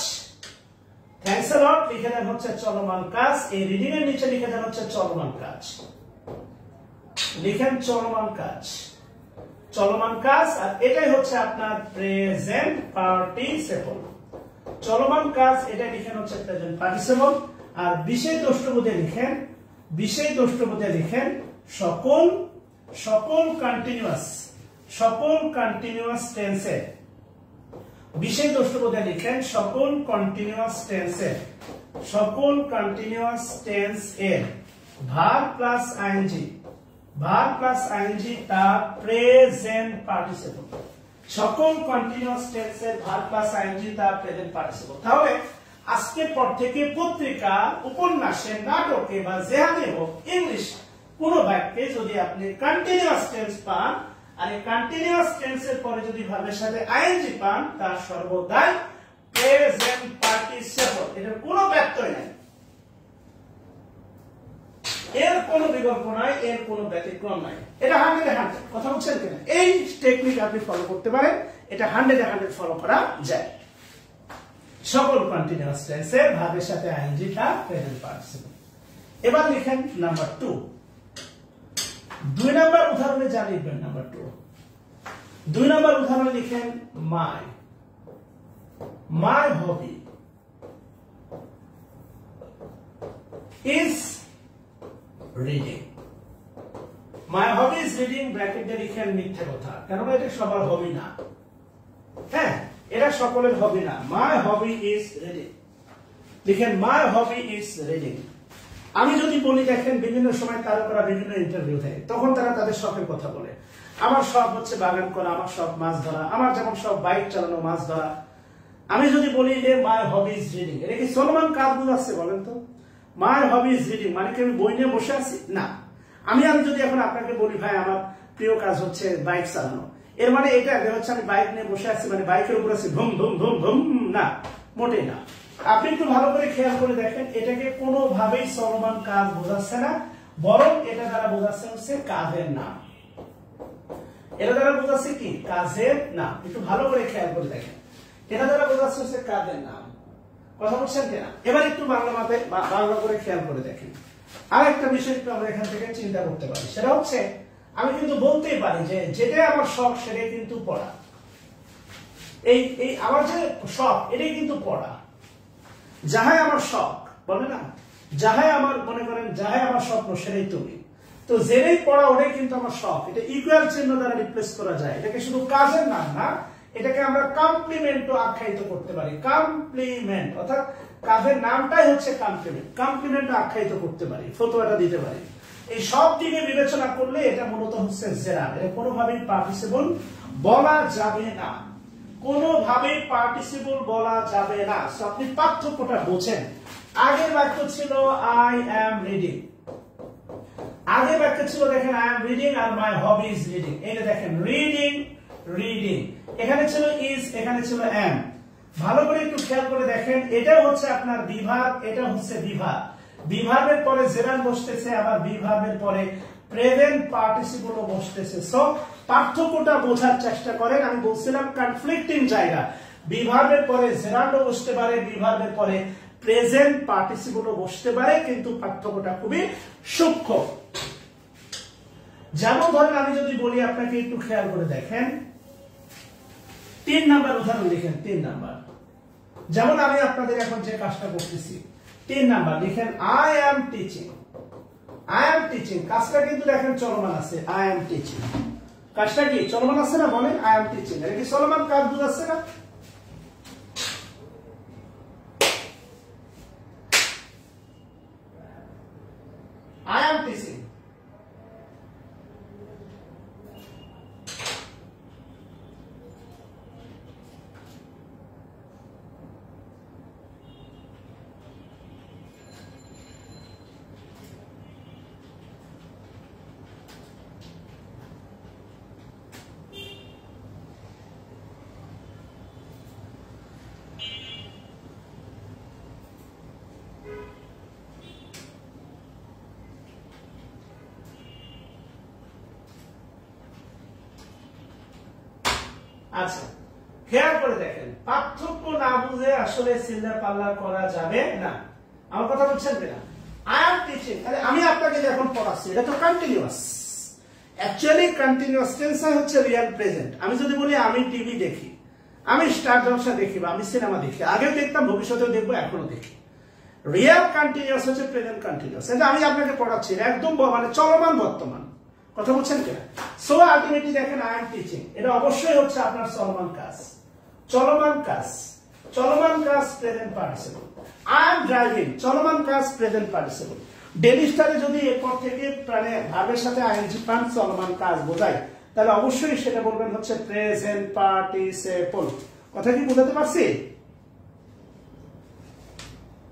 থ্যাঙ্কস আ লট লিখে দেন হচ্ছে চলমান কাজ এই রিডিং এর নিচে লিখে দেন হচ্ছে চলমান কাজ লিখেন চলমান কাজ আর এটাই হচ্ছে আপনার প্রেজেন্ট পার্টিসিপল চলমান কাজ এটা লিখেন হচ্ছে প্রেজেন্ট পার্টিসিপল আর বিশেষ দ্রষ্টব্যতে লিখেন সকল কন্টিনিউয়াস টেন্সে বিশেষ দ্রষ্টব্যতে লিখেন সকল কন্টিনিউয়াস টেন্স এর ভার্ব প্লাস আইএনজি তা প্রেজেন্ট পার্টিসিপল সকল কন্টিনিউয়াস টেন্সের ভার্ব প্লাস আইএনজি তা প্রেজেন্ট পার্টিসিপল তাহলে আজকের পর থেকে পত্রিকা উপন্যাসে নাটকে বা যেখানে হোক ইংলিশ কোন বাক্যে যদি আপনি কন্টিনিউয়াস টেন্স পান আর এই কন্টিনিউয়াস টেন্সের পরে যদি ভার্বের সাথে আইএনজি পান তার সর্বদাই প্রেজেন্ট পার্টিসিপল এটার কোনো ব্যত্যয় নাই এর কোনো বিকল্প নাই এর কোনো ব্যতিক্রম নাই এটা 100 কথা বলছেন কিনা এই টেকনিক আপনি ফলো করতে পারেন এটা 100 ফলো করা যায় সকল কন্টিনিউয়াস টেন্সের ভার্বের সাথে আইএনজি টা প্রেজেন্ট পার্টিসিপল এবার লিখেন নাম্বার 2 2 নাম্বার উদাহরণে যা লিখবেন নাম্বার 2 নাম্বার উদাহরণে লিখেন my hobby is reading my hobby is reading ব্র্যাকেটে লিখেন মিথ্যে কথা কারণ এটা সবার হবি না হ্যাঁ এটা সকলের হবি না মাই হবি ইজ রিডিং লিখেন মাই হবি ইজ রিডিং আমি যদি বলি দেখেন বিভিন্ন সময় তারকারা বিভিন্ন ইন্টারভিউ দেয় তখন তারা তাদের শখের কথা বলে আমার শখ হচ্ছে বাগান করা আমার শখ মাছ ধরা আমার যেমন শখ বাইক চালানো মাছ ধরা আমি যদি বলি যে মাই হবি ইজ রিডিং এটা কি চলমান কাজ বোঝাচ্ছে বলেন তো মাই হবি ইজ রিডিং মানে কি আমি বই নিয়ে বসে আছি না আমি যদি এখন আপনাকে বলি ভাই আমার প্রিয় কাজ হচ্ছে বাইক চালানো এর মানে এটা যে হচ্ছে আমি বাইক নিয়ে বসে আছি, মানে বাইকের উপর আছি ধুম ধুম ধুম ধুম, না, মোটেই না। আপনি একটু ভালো করে খেয়াল করে দেখেন, এটাকে কোনোভাবেই চলমান কাজ বোঝাচ্ছে না, বরং এটা দ্বারা বোঝাচ্ছে হচ্ছে কাজের নাম। এটা দ্বারা বোঝাচ্ছে কি? কাজের নাম। একটু ভালো করে খেয়াল করে দেখেন, এটা দ্বারা বোঝাচ্ছে হচ্ছে কাজের নাম। কথা বলছেন কিনা? এবার একটু বাংলা করে খেয়াল করে দেখেন। আর একটা বিষয় একটু আমরা এখান থেকে চিন্তা করতে পারি, সেটা হচ্ছে আমি কিন্তু বলতেই পারি যে যেটাই আমার শখ সেটাই কিন্তু পড়া। এই আমার যে শখ এটাই কিন্তু পড়া। যাহাই আমার শখ, বলে না, যাহাই আমার মনে করেন যাহাই আমার স্বপ্ন সেটাই তুমি। তো যেটাই পড়া ওটাই কিন্তু আমার শখ। এটা ইকুয়াল চিহ্ন দ্বারা রিপ্লেস করা যায়। এটাকে শুধু কাজের নাম না, এটাকে আমরা কমপ্লিমেন্টও আখ্যায়িত করতে পারি। কমপ্লিমেন্ট অর্থাৎ কাজের নামটাই হচ্ছে কমপ্লিমেন্ট, কমপ্লিমেন্টও আখ্যায়িত করতে পারি, ফতোয়াটা দিতে পারি। এই সব দিকে বিবেচনা করলে এটা মূলত হচ্ছে জেরাব। এটা কোনোভাবেই পার্টিসিপল বলা যাবে না, কোনোভাবেই পার্টিসিপল বলা যাবে না। আপনি পার্থক্যটা বোঝেন। আগের বাক্য ছিল আই অ্যাম রিডিং, আগের বাক্য ছিল দেখেন আই অ্যাম রিডিং আর মাই হবি ইজ রিডিং। এটা দেখেন রিডিং রিডিং, এখানে ছিল ইজ, এখানে ছিল অ্যাম। ভালো করে একটু খেয়াল করে দেখেন, এটাও হচ্ছে আপনার বিভাগ, এটা হচ্ছে বিভাগ। বিভাগের পরে জেরান বসতেছে, আবার বিভাগের পরে প্রেজেন্ট পার্টিসিপলও বসতেছে। সো পার্থক্যটা বোঝার চেষ্টা করেন। আমি বলছিলাম কনফ্লিক্টিং জায়গা, বিভাগের পরে জেরান্ডও বসতে পারে, বিভাগের পরে প্রেজেন্ট পার্টিসিপলও বসতে পারে, কিন্তু পার্থক্যটা খুবই সূক্ষ্ম। যেমন ধরেন আমি যদি বলি আপনাকে একটু খেয়াল করে দেখেন, 3 নাম্বার উদাহরণ লিখেন, 3 নাম্বার। যেমন আমি আপনাদের এখন যে কাজটা করতেছি, 3 নাম্বার লিখেন I am teaching. I am teaching কাজটা কিন্তু দেখেন চলমান আছে, আই অ্যাম টিচিং কাজটা কি চলমান আছে না? বলেন আই অ্যাম টিচিং, এটা কি চলমান কাজ বুঝাচ্ছে না? I am teaching. আচ্ছা, খেয়াল করে দেখেন, পার্থক্য না বুঝে আসলে চিল্লা পাল্লা করা যাবে না। আমার কথা বুঝছেন কিনা? আই অ্যাম টিচিং, আমি আপনাকে এখন পড়াচ্ছি, এটা তো কন্টিনিউয়াস। অ্যাকচুয়ালি কন্টিনিউয়াস টেন্স হচ্ছে রিয়েল প্রেজেন্ট। আমি যদি বলি আমি টিভি দেখি, আমি স্টার জলসা দেখি, বা আমি সিনেমা দেখি, আগেও দেখতাম, ভবিষ্যতেও দেখবো, এখনো দেখি। রিয়েল কন্টিনিউয়াস হচ্ছে প্রেজেন্ট কন্টিনিউয়াস। এটা আমি আপনাকে পড়াচ্ছি, একদম মানে চলমান বর্তমান। কথা বলছেন কিনা? সো আলটিমেটলি দেখেন আই এম টিচিং, এটা অবশ্যই হচ্ছে আপনার চলমান কাজ, চলমান কাজ, চলমান কাজ present participle. I am driving চলমান কাজ প্রেজেন্ট পার্টিসিপল। ডেইলি স্টারে যদি এরপর থেকে মানে ভার্বের সাথে আইএনজি পান চলমান কাজ বোঝায়, তাহলে অবশ্যই সেটা বলবেন হচ্ছে প্রেজেন্ট পার্টিসিপল। কথা কি বোঝাতে পারছি?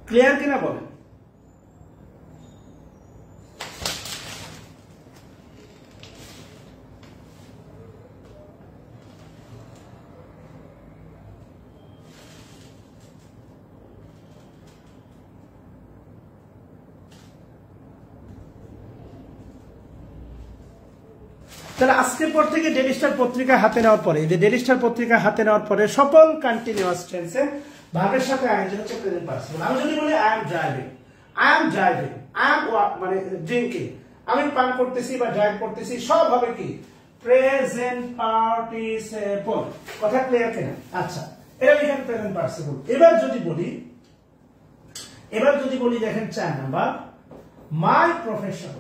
ক্লিয়ার কিনা বলেন? তাহলে আজকের পর থেকে ডেইলি স্টার পত্রিকা হাতে নেওয়ার পরে, যে ডেইলি স্টার পত্রিকা হাতে নেওয়ার পরে সকল কন্টিনিউয়াস টেন্সে ভার্বের সাথে আইএনজি হচ্ছে প্রেজেন্ট পার্টিসিপল। আমি যদি বলি I am driving, I am driving, I am মানে ড্রিঙ্কিং, আমি পান করতেছি বা ড্রাইভ করতেছি, সব হবে কি প্রেজেন্ট পার্টিসিপল। কথা ক্লিয়ার কিনা? আচ্ছা, এটা লিখেন প্রেজেন্ট পার্টিসিপল। এবার যদি বলি দেখেন 4 number, my profession,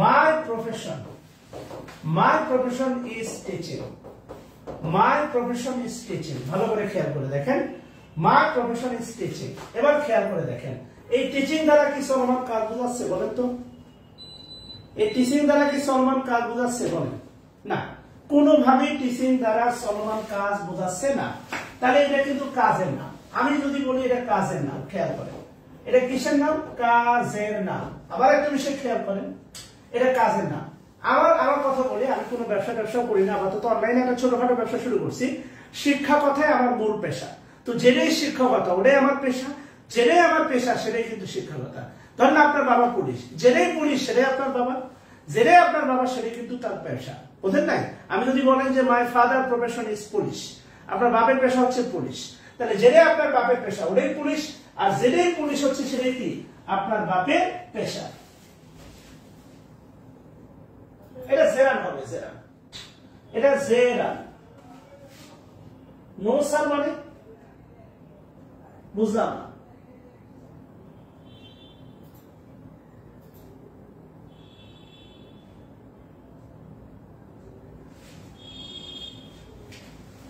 my profession, my profession is teaching, my profession is teaching। ভালো করে খেয়াল করে দেখেন, my profession is teaching। এবার খেয়াল করে দেখেন, এই টিচিং দ্বারা কি চলমান কাজ বোঝাচ্ছে বলেন তো? এই টিচিং দ্বারা কি চলমান কাজ বোঝাচ্ছে বলেন? না, কোনোভাবেই টিচিং দ্বারা চলমান কাজ বোঝাচ্ছে না। তাহলে এটা কিন্তু কাজের নাম। আমি যদি বলি এটা কাজের নাম, খেয়াল করেন, এটা কিসের নাম? কাজের নাম। আবার একটা বিষয় খেয়াল করেন, এটা কাজের নাম। আমার আমার কথা বলি, আমি কোনো ব্যবসা করি না, আপাতত অনলাইনে একটা ছোটখাটো ব্যবসা শুরু করছি। শিক্ষা কথাই আমার মূল পেশা। তো যেটাই শিক্ষকতা ওটাই আমার পেশা, যেটাই আমার পেশা সেটাই কিন্তু শিক্ষকতা। ধরেন আপনার বাবা পুলিশ, যেটাই পুলিশ সেটাই আপনার বাবা, যেটাই আপনার বাবা সেটাই কিন্তু তার পেশা, বুঝলেন নাই? আমি যদি বলেন যে my father profession is police, আপনার বাপের পেশা হচ্ছে পুলিশ, তাহলে যেটাই আপনার বাপের পেশা ওটাই পুলিশ, আর যেটাই পুলিশ হচ্ছে সেটাই কি আপনার বাপের পেশা। এটা জেরান হবে, জেরান, এটা জেরান। নো স্যার মানে বুঝলাম না।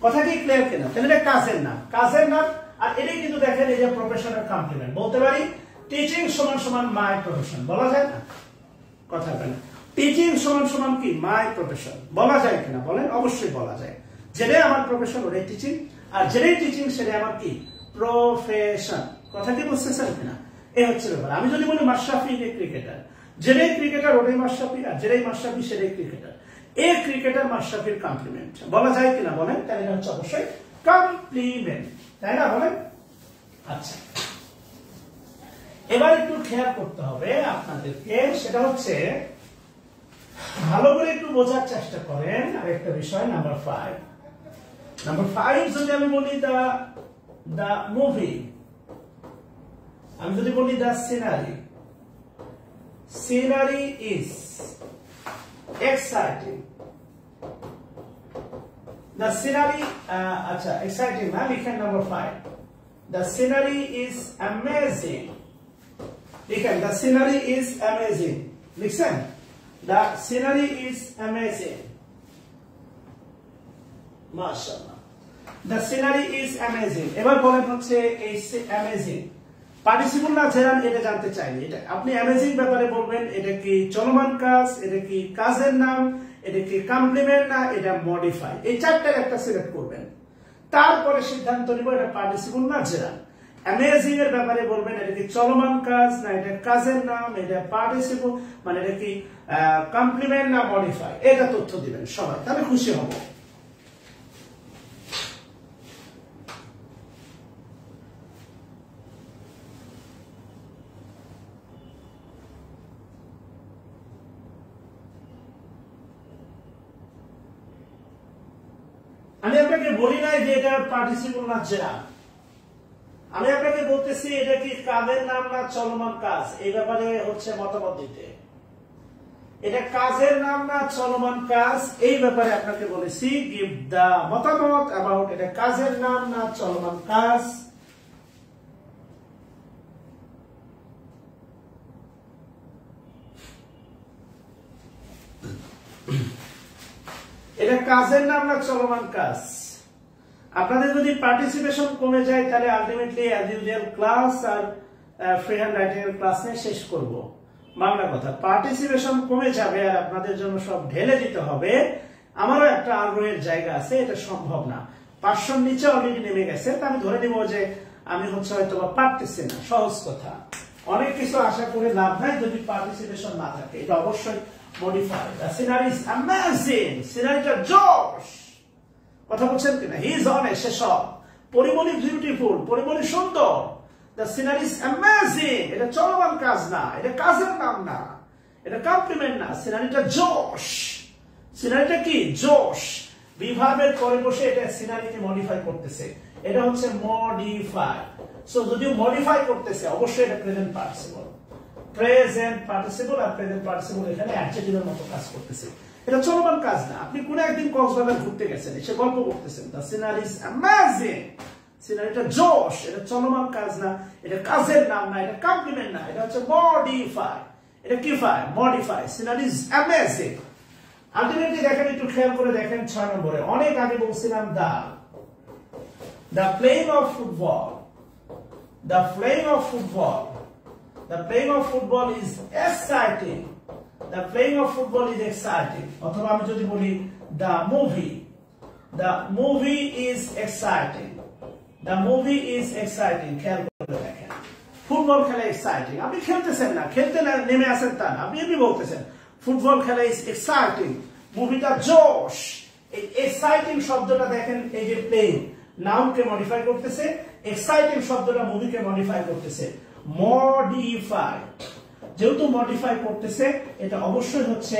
কথা কি ক্লিয়ার কিনা? তাহলে এটা কাজের নাম, কাজের নাম। আর এটাই কিন্তু দেখেন এই যে প্রফেশনের কমপ্লিমেন্ট। বলতে পারি টিচিং সমান সমান মাই প্রফেশন, বলা যায় না? কথা বলেন, টিচিং সমান সমান কি মাই প্রফেশন, বলা যায় কিনা বলেন? অবশ্যই বলা যায়। যেটাই আমার প্রফেশন ওটাই টিচিং, আর যেটাই টিচিং সেটাই আমার কি প্রফেশন। কথা কি বুঝতেছেন কিনা? এই হচ্ছে ব্যাপার। আমি যদি বলি মাশরাফি ক্রিকেটার, যেটাই ক্রিকেটার ওটাই মাশরাফি, আর যেটাই মাশরাফি সেটাই ক্রিকেটার। এই ক্রিকেটার মাশরাফির কমপ্লিমেন্ট, বলা যায় কিনা বলেন? তাই এটা হচ্ছে অবশ্যই কমপ্লিমেন্ট, তাই না বলেন? আচ্ছা, এবার একটু খেয়াল করতে হবে আপনাদেরকে, সেটা হচ্ছে ভালো করে একটু বোঝার চেষ্টা করেন আরেকটা বিষয়। নাম্বার 5, নাম্বার 5 যদি আমি বলি দা মুভি, আমি যদি বলি the scenery, scenery is exciting, the scenery acha exciting na likhen number 5, the scenery is amazing, likhen the scenery is amazing, listen, the scenery is amazing, mashallah, the scenery is amazing. এবার বলেন হচ্ছে এই amazing participle না gerund, এটা জানতে চাইনি। এটা আপনি অ্যামেজিং ব্যাপারে বলবেন, এটা কি চলমান কাজ, এটা কি কাজের নাম, এটা কি কমপ্লিমেন্ট না এটা মডিফাই, এই চারটার একটা সিলেক্ট করবেন, তারপরে সিদ্ধান্ত নিব এটা পার্টিসিপল না জেরান। অ্যামেজিং এর ব্যাপারে বলবেন এটা কি চলমান কাজ না এটা কাজের নাম, এটা পার্টিসিপল মানে এটা কি কমপ্লিমেন্ট না মডিফাই, এটা তথ্য দিবেন সবাই, তাহলে খুশি হব। আমি আপনাকে বলি নাই যে এটা পার্টিসিপল না জেরান, আমি আপনাকে বলতেছি এটা কি কাজের নাম না চলমান কাজ, এই ব্যাপারে হচ্ছে মতামত দিতে। এটা কাজের নাম না চলমান কাজ এই ব্যাপারে আপনাকে বলেছি গিভ দা মতামত অ্যাবাউট এটা কাজের নাম না চলমান কাজ। এটা কাজের নাম না চলমান কাজ। আপনাদের যদি পার্টিসিপেশন কমে যায় তাহলে আলটিমেটলি অ্যাজ ইউজুয়াল ক্লাস আর ফ্রি হ্যান্ড রাইটিং এর ক্লাস নিয়ে শেষ করব। বাংলা কথা, পার্টিসিপেশন কমে যাবে আর আপনাদের জন্য সব ঢেলে দিতে হবে, আমারও একটা আগ্রহের জায়গা আছে, এটা সম্ভব না। 500 নিচে অলরেডি নেমে গেছে, তা আমি ধরে নিব যে আমি হচ্ছে হয়তো বা পারতেছি না। সহজ কথা, অনেক কিছু আশা করে লাভ নাই যদি পার্টিসিপেশন না থাকে। এটা অবশ্যই modify. The scenery is amazing, সিনারিটা জোশ। কথা বলছেন কিনা? হি ইজ অনেস্ট, সে সব পরিমণি বিউটিফুল, পরিমণি সুন্দর। দ্য সিনারি ইজ অ্যামেজিং, এটা চলমান কাজ না, এটা কাজের নাম না, এটা কমপ্লিমেন্ট না, সিনারিটা জোশ। সিনারিটা কি? জোশ। বিভাবের পরে বসে এটা সিনারিকে মডিফাই করতেছে, এটা হচ্ছে মডিফাই। সো যদিও মডিফাই করতেছে অবশ্যই এটা প্রেজেন্ট পার্টিসিপল। প্রেজেন্ট পার্টিসিপল আর প্রেজেন্ট পার্টিসিপল এখানে অ্যাডজেক্টিভের মতো কাজ করতেছে, এটা চলমান কাজ না। আপনি কোন একদিন কক্সবাজার ঘুরতে গেছেন, এসে গল্প করতেছেন, দ্য সিনারি ইজ অ্যামেজিং, সিনারিটা জোশ, এটা চলমান কাজ না, এটা কাজের নাম না, এটা কমপ্লিমেন্ট না, এটা হচ্ছে মডিফাই। এটা কি ফাই? Modify. Scenery is amazing. Ultimately দেখেন, একটু খেয়াল করে দেখেন 6 নম্বরে। অনেক আগে বলছিলাম the playing of football, the playing of football, the playing of football is exciting, the playing of football is exciting। অথবা আমি যদি বলি the movie is exciting, the movie is exciting। খেয়াল করে দেখেন, ফুটবল খেলা এক্সাইটিং। আপনি খেলতেছেন না, খেলতে না নেমে আসেন তা না, আপনি এমনি বলতেছেন ফুটবল খেলা ইজ এক্সাইটিং, মুভিটা জোশ। এই এক্সাইটিং শব্দটা দেখেন, এই যে প্লেইং নাউনকে মডিফাই করতেছে, এক্সাইটিং শব্দটা মুভিকে মডিফাই করতেছে। মডিফাই, যেহেতু মডিফাই করতেছে, এটা অবশ্যই হচ্ছে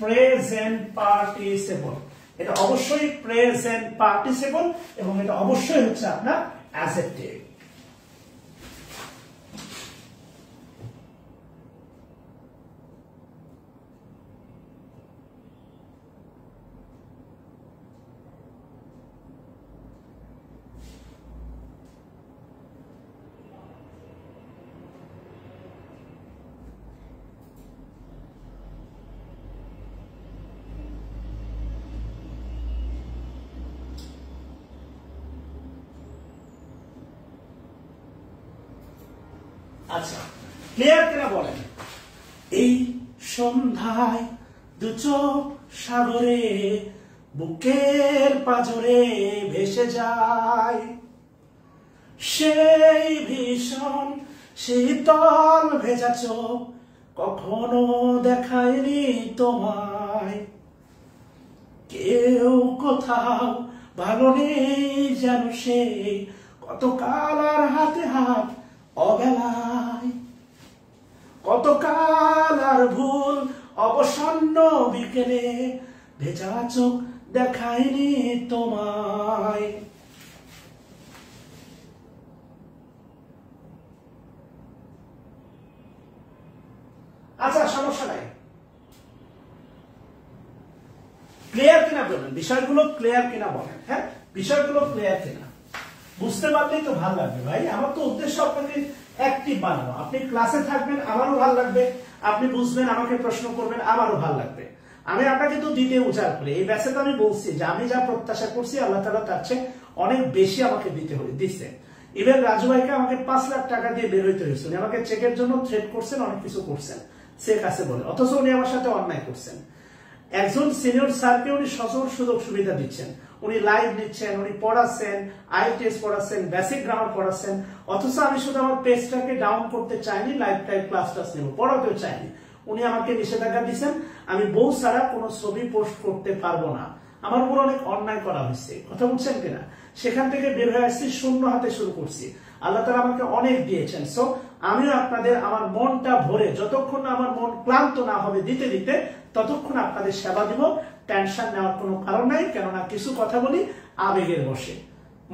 প্রেজেন্ট পার্টিসিপল, এটা অবশ্যই প্রেজেন্ট পার্টিসিপল এবং এটা অবশ্যই হচ্ছে আপনার অ্যাডজেক্টিভ। আচ্ছা, ক্লিয়ার কিনা বলেন? এই সন্ধ্যায় দু চোখ সাগরে বুকের পাজরে ভেসে যায়, সেই ভীষণ শীতল ভেজা চোখ কখনো দেখায়নি তোমায়, কেউ কোথাও ভালো নেই যেন সেই কতকাল আর হাতে হাত অবেলায়, কতকাল আর ভুল অবসন্ন বিকেলে ভেজা চোখ দেখায়নি তোমায়। আচ্ছা, সমস্যা নাই, ক্লিয়ার কিনা বলেন, বিষয়গুলো ক্লিয়ার কিনা বলেন। হ্যাঁ, বিষয়গুলো ক্লিয়ার কিনা বুঝতে পারলেই তো ভালো লাগবে ভাই। আমার তো উদ্দেশ্য আপনাকে অ্যাক্টিভ বানানো। আপনি ক্লাসে থাকবেন, আমারও ভালো লাগবে, আপনি বুঝবেন, আমাকে প্রশ্ন করবেন, আমারও ভালো লাগবে। আমি আপনাকে তো দিতে উজাড় করি, এই ব্যাচে তো আমি বলছি যে আমি যা প্রত্যাশা করছি আল্লাহ তাআলা তার চেয়ে অনেক বেশি আমাকে দিচ্ছে। ইভেন রাজু ভাইকে আমাকে 5 লাখ টাকা দিয়ে বের হইতে হয়েছে, উনি আমাকে চেকের জন্য থ্রেট করছেন, অনেক কিছু করছেন চেক আছে বলে, অথচ উনি আমার সাথে অন্যায় করছেন। একজন সিনিয়র স্যারকে উনি সকল সুযোগ সুবিধা দিচ্ছেন, উনি লাইভ নিচ্ছেন, উনি পড়াচ্ছেন, আইএলটিএস পড়াচ্ছেন, বেসিক গ্রামার পড়াচ্ছেন, অথচ আমি শুধু আমার পেজটাকে ডাউন করতে চাইনি, লাইভ টাইপ ক্লাস নেব, পড়াতেও চাইনি। উনি আমাকে নিষেধাজ্ঞা দিচ্ছেন, আমি বউ ছাড়া কোনো ছবি পোস্ট করতে পারবো না। আমার উপর অনেক অন্যায় করা হয়েছে, কথা বুঝছেন কিনা? সেখান থেকে বের হয়ে আসছি, শূন্য হাতে শুরু করছি। আল্লাহ তাআলা আমাকে অনেক দিয়েছেন, সো আমিও আপনাদের আমার মনটা ভরে, যতক্ষণ আমার মন ক্লান্ত না হবে দিতে দিতে, ততক্ষণ আপনাদের সেবা দিব। টেনশন নেওয়ার কোনো কারণ নাই, কেননা কিছু কথা বলি আবেগের বসে,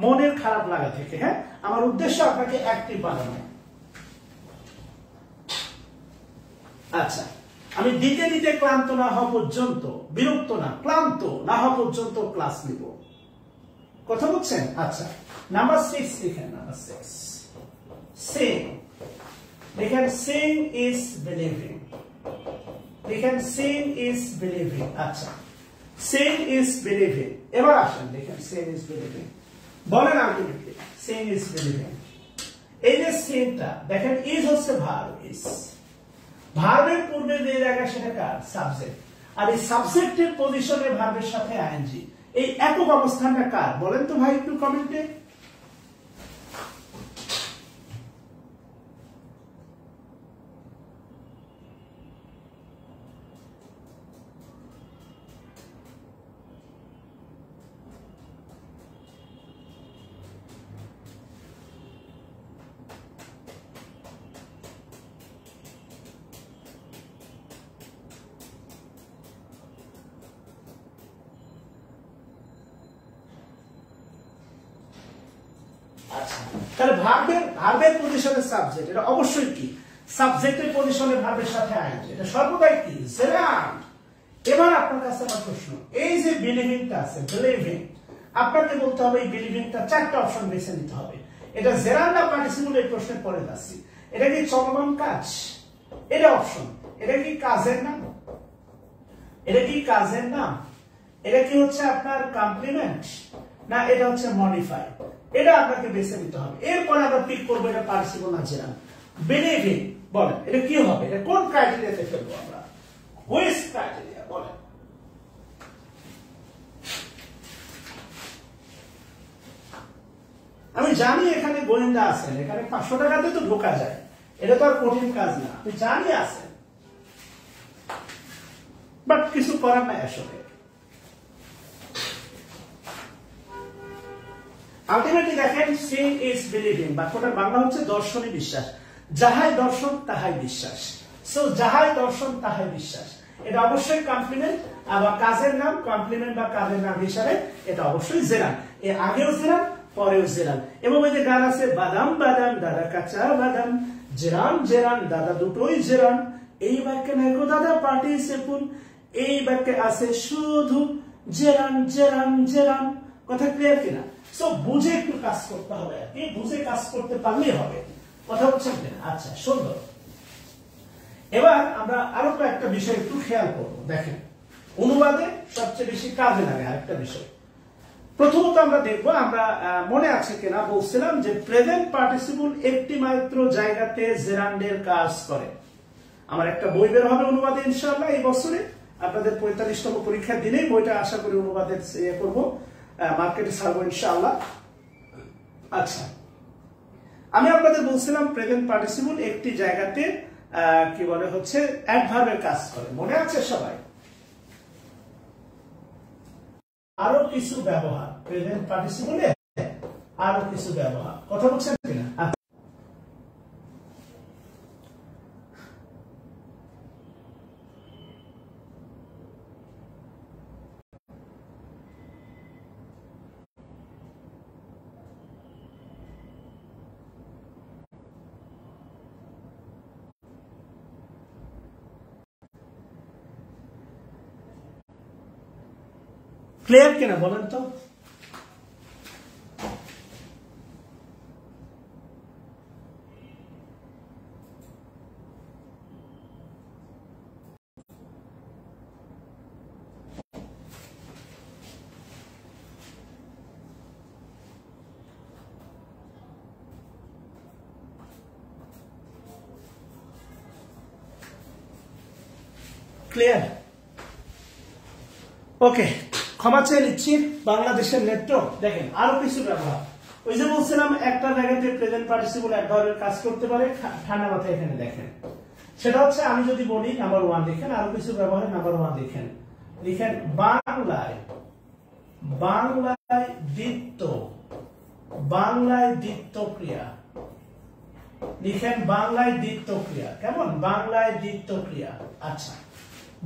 মনের খারাপ লাগা থেকে। হ্যাঁ, আমার উদ্দেশ্য আপনাকে অ্যাক্টিভ বানানো। আচ্ছা, আমি দিতে দিতে ক্লান্ত না হওয়া পর্যন্ত, বিরক্ত না, ক্লান্ত না হওয়া পর্যন্ত ক্লাস নিব, কথা বলছেন? আচ্ছা, নাম্বার 6 লিখেন, নাম্বার 6 সিং। লিখেন সিং ইজ বিলিভিং, লিখেন সিং ইজ বিলিভিং। আচ্ছা, সিং ইজ বিলিভিং। এবার আসেন, লিখেন সিং ইজ বিলিভিং, বলেন আলটিমেটলি সিং ইজ বিলিভিং। এই যে সিংটা দেখেন, ইজ হচ্ছে ভার্ব, ইজ ভার্বের পূর্বে যে জায়গা সেটা কার? সাবজেক্ট। আর এই সাবজেক্টের পজিশনে ভার্বের সাথে আইএনজি, এই একক অবস্থানটা কার বলেন তো ভাই একটু কমেন্টে। তাহলে ভার্বের পজিশনে সাবজেক্ট, এটা অবশ্যই কি? সাবজেক্টের পজিশনে ভার্বের সাথে আইএনজি, এটা সর্বদাই কি? জেরান্ড। এবার আপনার কাছে আমার প্রশ্ন, এই যে বিলিভিংটা আছে, বিলিভিং, আপনাকে বলতে হবে এই বিলিভিংটা 4টা অপশন বেছে নিতে হবে। এটা জেরান্ড না পার্টিসিপল, এই প্রশ্নের পরে যাচ্ছি। এটা কি চলমান কাজ? এটা অপশন। এটা কি কাজের নাম? এটা কি কাজের নাম? এটা কি হচ্ছে আপনার কমপ্লিমেন্ট, না এটা হচ্ছে মডিফাই? এটা আপনাকে বেছে নিতে হবে। এরপরে আমরা পিক করবো এটা পার্টিসিপল না জেরান্ড। বিলিভিং বলেন, এটা কি হবে? এটা কোন ক্রাইটেরিয়াতে ফেলবো আমরা? হুইচ ক্রাইটেরিয়া বলেন? আমি জানি এখানে গোয়েন্দা আছেন, এখানে 500 টাকাতে তো ঢোকা যায়, এটা তো আর কঠিন কাজ না, আপনি জানি আছেন। করার নাই আসলে। আলটিমেটলি দেখেন সিং ইজ বিলিভিং, বাক্যটার বাংলা হচ্ছে দর্শনই বিশ্বাস। যাহাই দর্শন তাহাই বিশ্বাস। সো যাহাই দর্শন তাহাই বিশ্বাস, এটা অবশ্যই কমপ্লিমেন্ট, আবার কাজের নাম কমপ্লিমেন্ট বা কাজের নাম হিসাবে এটা অবশ্যই জেরান। এর আগেও জেরান, পরেও জেরান। এবং ওই যে গান আছে বাদাম বাদাম দাদা কাঁচা বাদাম, জেরান জেরান দাদা দুটোই জেরান। এই বাক্যে নাই গো দাদা পার্টিসিপল, এই বাক্যে আছে শুধু জেরান জেরান জেরান। কথা ক্লিয়ার কিনা? সো বুঝে একটু কাজ করতে হবে, এই বুঝে কাজ করতে পারলেই হবে। কথা বুঝছেন কিনা? আচ্ছা, সুন্দর। এবার আমরা আরো একটা বিষয় একটু খেয়াল করবো। দেখেন, অনুবাদে সবচেয়ে বেশি কাজে লাগে আরেকটা বিষয়। প্রথমত আমরা দেখবো, আমরা মনে আছে কিনা বলছিলাম যে প্রেজেন্ট পার্টিসিপল একটি মাত্র জায়গাতে জেরান্ডের কাজ করে। আমার একটা বই বের হবে অনুবাদে ইনশাআল্লাহ এই বছরে, আপনাদের 45তম পরীক্ষার দিনেই বইটা আশা করি অনুবাদের ইয়ে করবো, মার্কেটে ছাড়বো ইনশাআল্লাহ। আচ্ছা, আমি আপনাদের বলছিলাম প্রেজেন্ট পার্টিসিপল একটি জায়গাতে কি বলে হচ্ছে অ্যাডভার্বের কাজ করে, মনে আছে সবাই? আরো কিছু ব্যবহার, প্রেজেন্ট পার্টিসিপলে আরো কিছু ব্যবহার। কথা বলছেন কিনা? ক্লিয়ার কিনা বলেন তো? ক্লিয়ার? ওকে, ক্ষমা চেয়ে নিচ্ছি, বাংলাদেশের নেটওয়ার্ক। দেখেন আরো কিছু ব্যবহার, ওই যে বলছিলাম একটা জায়গাতে প্রেজেন্ট পার্টিসিপল এক ধরনের কাজ করতে পারে, ঠান্ডা মাথায় এখানে দেখেন। সেটা হচ্ছে আমি যদি বলি নাম্বার 1 লিখেন, আরো কিছু ব্যবহারে নাম্বার 1 লিখেন। লিখেন বাংলায়, বাংলায় দ্বিত্ব, বাংলায় দ্বিত্ব ক্রিয়া। লিখেন বাংলায় দ্বিত্ব ক্রিয়া। কেমন? বাংলায় দ্বিত্ব ক্রিয়া। আচ্ছা,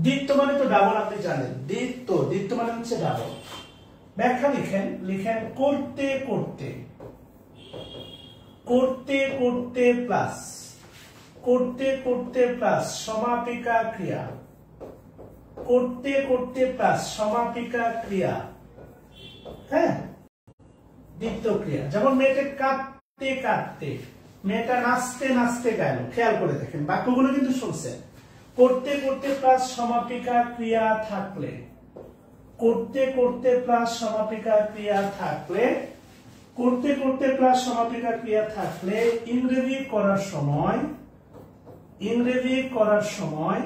দ্বিত্ব মানে তো ডাবল, আপনি জানেন। দ্বিত্ব, দ্বিত্ব মানে হচ্ছে ডাবল। ব্যাখ্যা লিখেন, লিখেন করতে করতে, করতে করতে প্লাস, করতে করতে প্লাস সমাপিকা ক্রিয়া, করতে করতে প্লাস সমাপিকা ক্রিয়া। হ্যাঁ, দ্বিত্ব ক্রিয়া। যেমন মেয়েটা কাঁদতে কাঁদতে, মেয়েটা নাচতে নাচতে গেল। খেয়াল করে দেখেন, বাক্যগুলো কিন্তু শুনছেন। করতে করতে প্লাস সমাপিকা ক্রিয়া থাকলে, করতে করতে প্লাস সমাপিকা ক্রিয়া থাকলে, করতে করতে প্লাস সমাপিকা ক্রিয়া থাকলে ইংরেজি করার সময়, ইংরেজি করার সময়,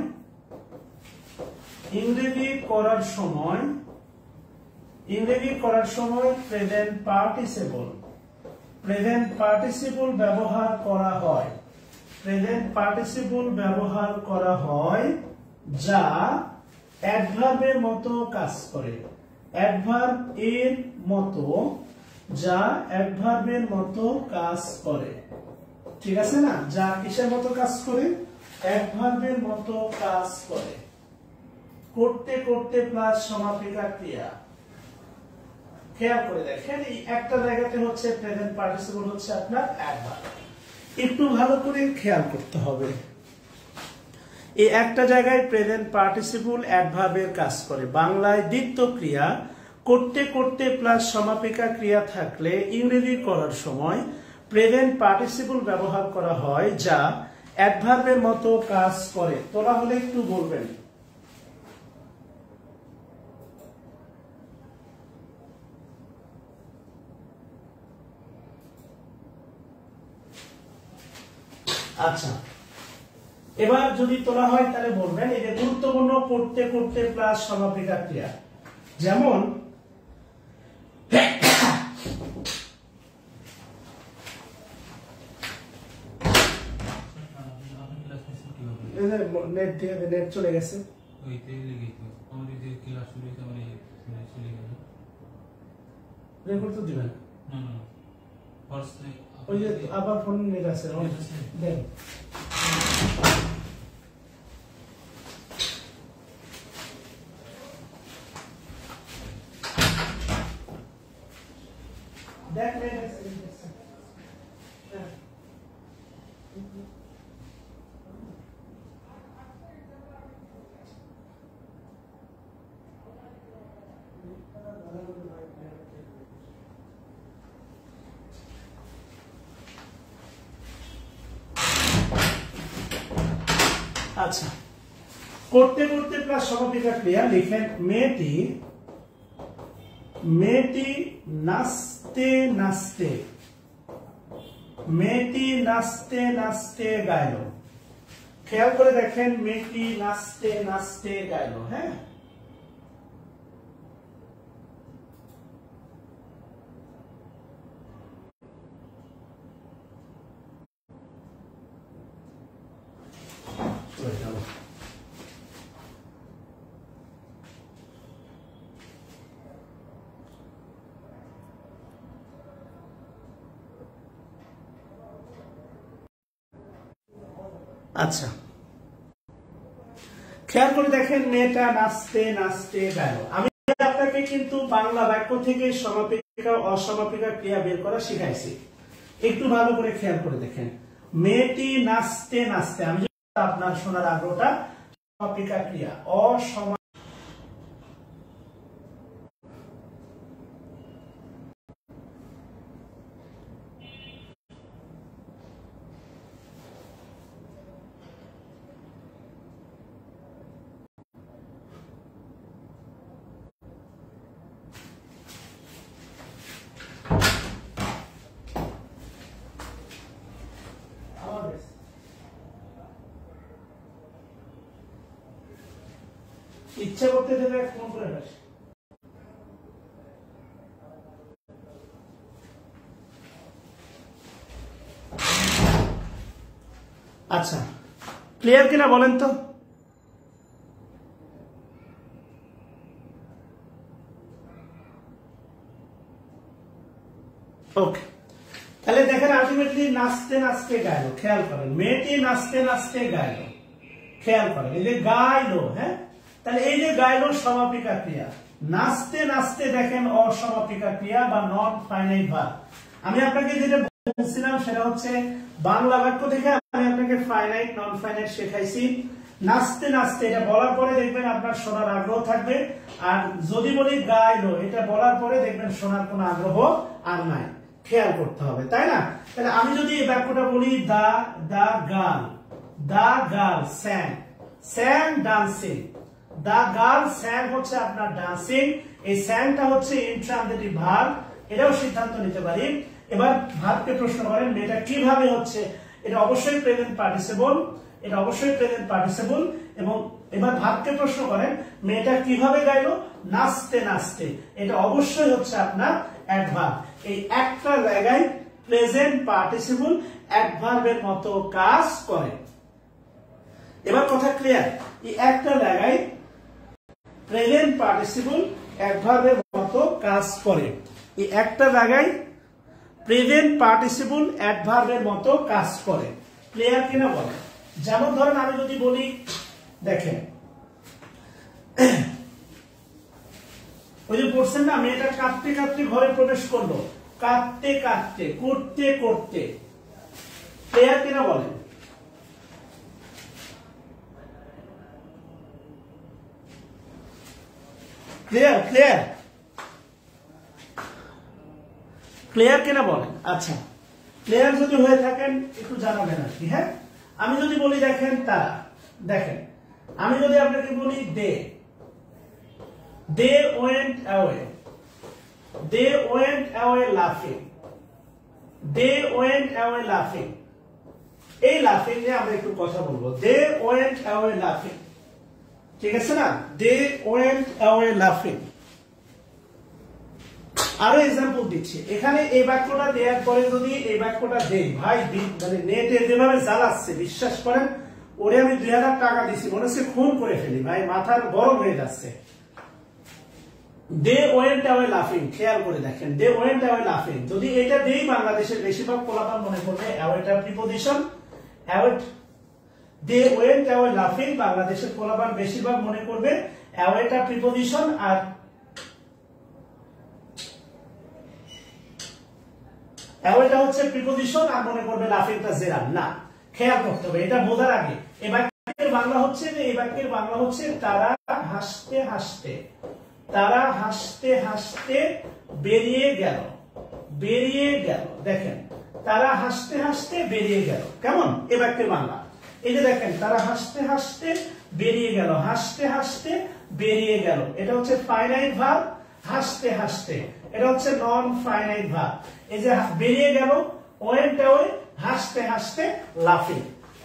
ইংরেজি করার সময়, ইংরেজি করার সময় প্রেজেন্ট পার্টিসিপল, প্রেজেন্ট পার্টিসিপল ব্যবহার করা হয়, প্রেজেন্ট পার্টিসিপল ব্যবহার করা হয় যা অ্যাডভার্বের মতো কাজ করে, অ্যাডভার্ব এর মতো, যা অ্যাডভার্বের মতো কাজ করে। ঠিক আছে না? যা কিসের মতো কাজ করে? অ্যাডভার্বের মতো কাজ করে। করতে করতে প্লাস সমাপিকা ক্রিয়া। খেয়াল করে দেখেন, এই একটা জায়গাতে হচ্ছে প্রেজেন্ট পার্টিসিপল হচ্ছে আপনার অ্যাডভার্ব। একটু ভালো করে খেয়াল করতে হবে, এই একটা জায়গায় প্রেজেন্ট পার্টিসিপল অ্যাডভার্বের কাজ করে। বাংলায় দ্বিত্ব ক্রিয়া করতে করতে প্লাস সমাপিকা ক্রিয়া থাকলে ইংরেজি করার সময় প্রেজেন্ট পার্টিসিপল ব্যবহার করা হয় যা অ্যাডভার্বের মতো কাজ করে। তোরা হলে একটু বলবেন। আচ্ছা, এবার যদি তোলা হয় তাহলে বলবেন এই যে গুরুত্বপূর্ণ করতে করতে প্লাস সমাপিকা ক্রিয়া। যেমন নেট চলে গেছে। যে ক্লাস শুরু হয়েছে আমার চলে গেল রেকর্ড তো দিবেন না না ফার্স্ট ওই যে আবার ফোন নেট আছে দেন দেখ নেট আছে আচ্ছা করতে করতে প্লাস সমাপিকা ক্রিয়া লিখেন মেয়েটি মেয়েটি নাচতে নাচতে মেয়েটি নাচতে নাচতে গাইল খেয়াল করে দেখেন মেয়েটি নাচতে নাচতে গাইল হ্যাঁ আচ্ছা খেয়াল করে দেখেন মেয়েটা নাচতে নাচতে গেল আমি আপনাকে কিন্তু বাংলা বাক্য থেকে সমাপিকা অসমাপিকা ক্রিয়া বের করা শিখাইছি একটু ভালো করে খেয়াল করে দেখেন মেয়েটি নাচতে নাচতে আমি আপনার শোনার আগ্রহটা সমাপিকা ক্রিয়া অসম ইচ্ছা করতে দেবে ফোন করে আসে আচ্ছা ক্লিয়ার কিনা বলেন তো ওকে তাহলে দেখেন আলটিমেটলি নাচতে নাচতে গাইল খেয়াল করেন মেয়েটি নাচতে নাচতে গাইল খেয়াল করেন এই যে গাইলো হ্যাঁ তাহলে এই যে গাইলো সমাপিকা ক্রিয়া নাচতে নাচতে দেখেন অসমাপিকা ক্রিয়া বা নন ফাইনাইট ভার্ব আমি আপনাকে যেটা বলছিলাম সেটা হচ্ছে বাংলা বাক্য থেকে আমি আপনাকে ফাইনাইট নন ফাইনাইট শেখাইছি নাচতে নাচতে এটা বলার পরে দেখবেন আপনার শোনার আগ্রহ থাকবে আর যদি বলি গাইলো এটা বলার পরে দেখবেন শোনার কোনো আগ্রহ আর নাই খেয়াল করতে হবে তাই না তাহলে আমি যদি এই বাক্যটা বলি the girl sang dancing the girl sang হচ্ছে আপনার ডান্সিং এই স্যাংটা হচ্ছে ইন্ট্রানজিটিভ ভার্ব এটাও সিদ্ধান্ত নিতে পারি এবার ভার্বকে প্রশ্ন করেন মেয়েটা কিভাবে হচ্ছে এটা অবশ্যই প্রেজেন্ট পার্টিসিপল এবং এবার ভার্বকে প্রশ্ন করেন মেয়েটা কিভাবে গাইলো নাচতে নাচতে এটা অবশ্যই হচ্ছে আপনার অ্যাডভার্ব এই একটা জায়গায় প্রেজেন্ট পার্টিসিপল অ্যাডভার্বের মতো কাজ করে এবার কথা ক্লিয়ার এই একটা জায়গায় প্রেজেন্ট পার্টিসিপল অ্যাডভার্বের মতো কাজ করে এই একটা জায়গায় প্রেজেন্ট পার্টিসিপল অ্যাডভার্বের মতো কাজ করে ক্লিয়ার কিনা বলেন যেমন ধরেন আমি যদি বলি দেখেন ওই যে পড়ছেন না মেয়েটা কাঁদতে কাঁদতে ঘরে প্রবেশ করলো কাঁদতে কাঁদতে করতে করতে ক্লিয়ার কিনা বলেন ক্লিয়ার কিনা বলেন আচ্ছা ক্লিয়ার যদি হয়ে থাকেন একটু জানাবেন আর কি হ্যাঁ আমি যদি বলি দেখেন তারা দেখেন আমি যদি আপনাকে বলি they went away laughing এই লাফিং নিয়ে আমরা একটু কথা বলবো they went away laughing ঠিক আছে না they went away laughing আরো एग्जांपल দিচ্ছি এখানে এই বাক্যটা দেওয়ার পরে যদি এই বাক্যটা দেই ভাই মানে নেটে যেভাবে জ্বালাচ্ছে বিশ্বাস করেন ওরে আমি 2000 টাকা দিছি মনে হচ্ছে খুন করে ফেলি ভাই মাথার গরম হয়ে যাচ্ছে দে ওয়েন্ট অ্যাওয়ে লাফিং, খেয়াল করে দেখেন দে ওয়েন্ট অ্যাওয়ে লাফিং, যদি এটা দেই বাংলাদেশের বেশিরভাগ পোলাপান মনে করবে অ্যাওয়েটা preposition, away they went away লাফিং বাংলাদেশের পোলাপান বেশিরভাগ মনে করবে অ্যাওয়েটা প্রিপজিশন আর অ্যাওয়েটা হচ্ছে প্রিপজিশন আর মনে করবে লাফিংটা জেরান। না, খেয়াল করতে হবে, এটা বোঝার আগে এই বাক্যের বাংলা হচ্ছে যে এই বাক্যের বাংলা হচ্ছে তারা হাসতে হাসতে, তারা হাসতে হাসতে বেরিয়ে গেল, বেরিয়ে গেল। দেখেন তারা হাসতে হাসতে বেরিয়ে গেল, কেমন এ বাক্যের বাংলা? এই যে দেখেন তারা হাসতে হাসতে বেরিয়ে গেল, হাসতে হাসতে বেরিয়ে গেল, এটা হচ্ছে ফাইনাইট ভার্ব। হাসতে হাসতে এটা হচ্ছে নন ফাইনাইট ভার্ব। এই যে বেরিয়ে গেল ওয়েন্ট অ্যাওয়ে, হাসতে হাসতে লাফিং।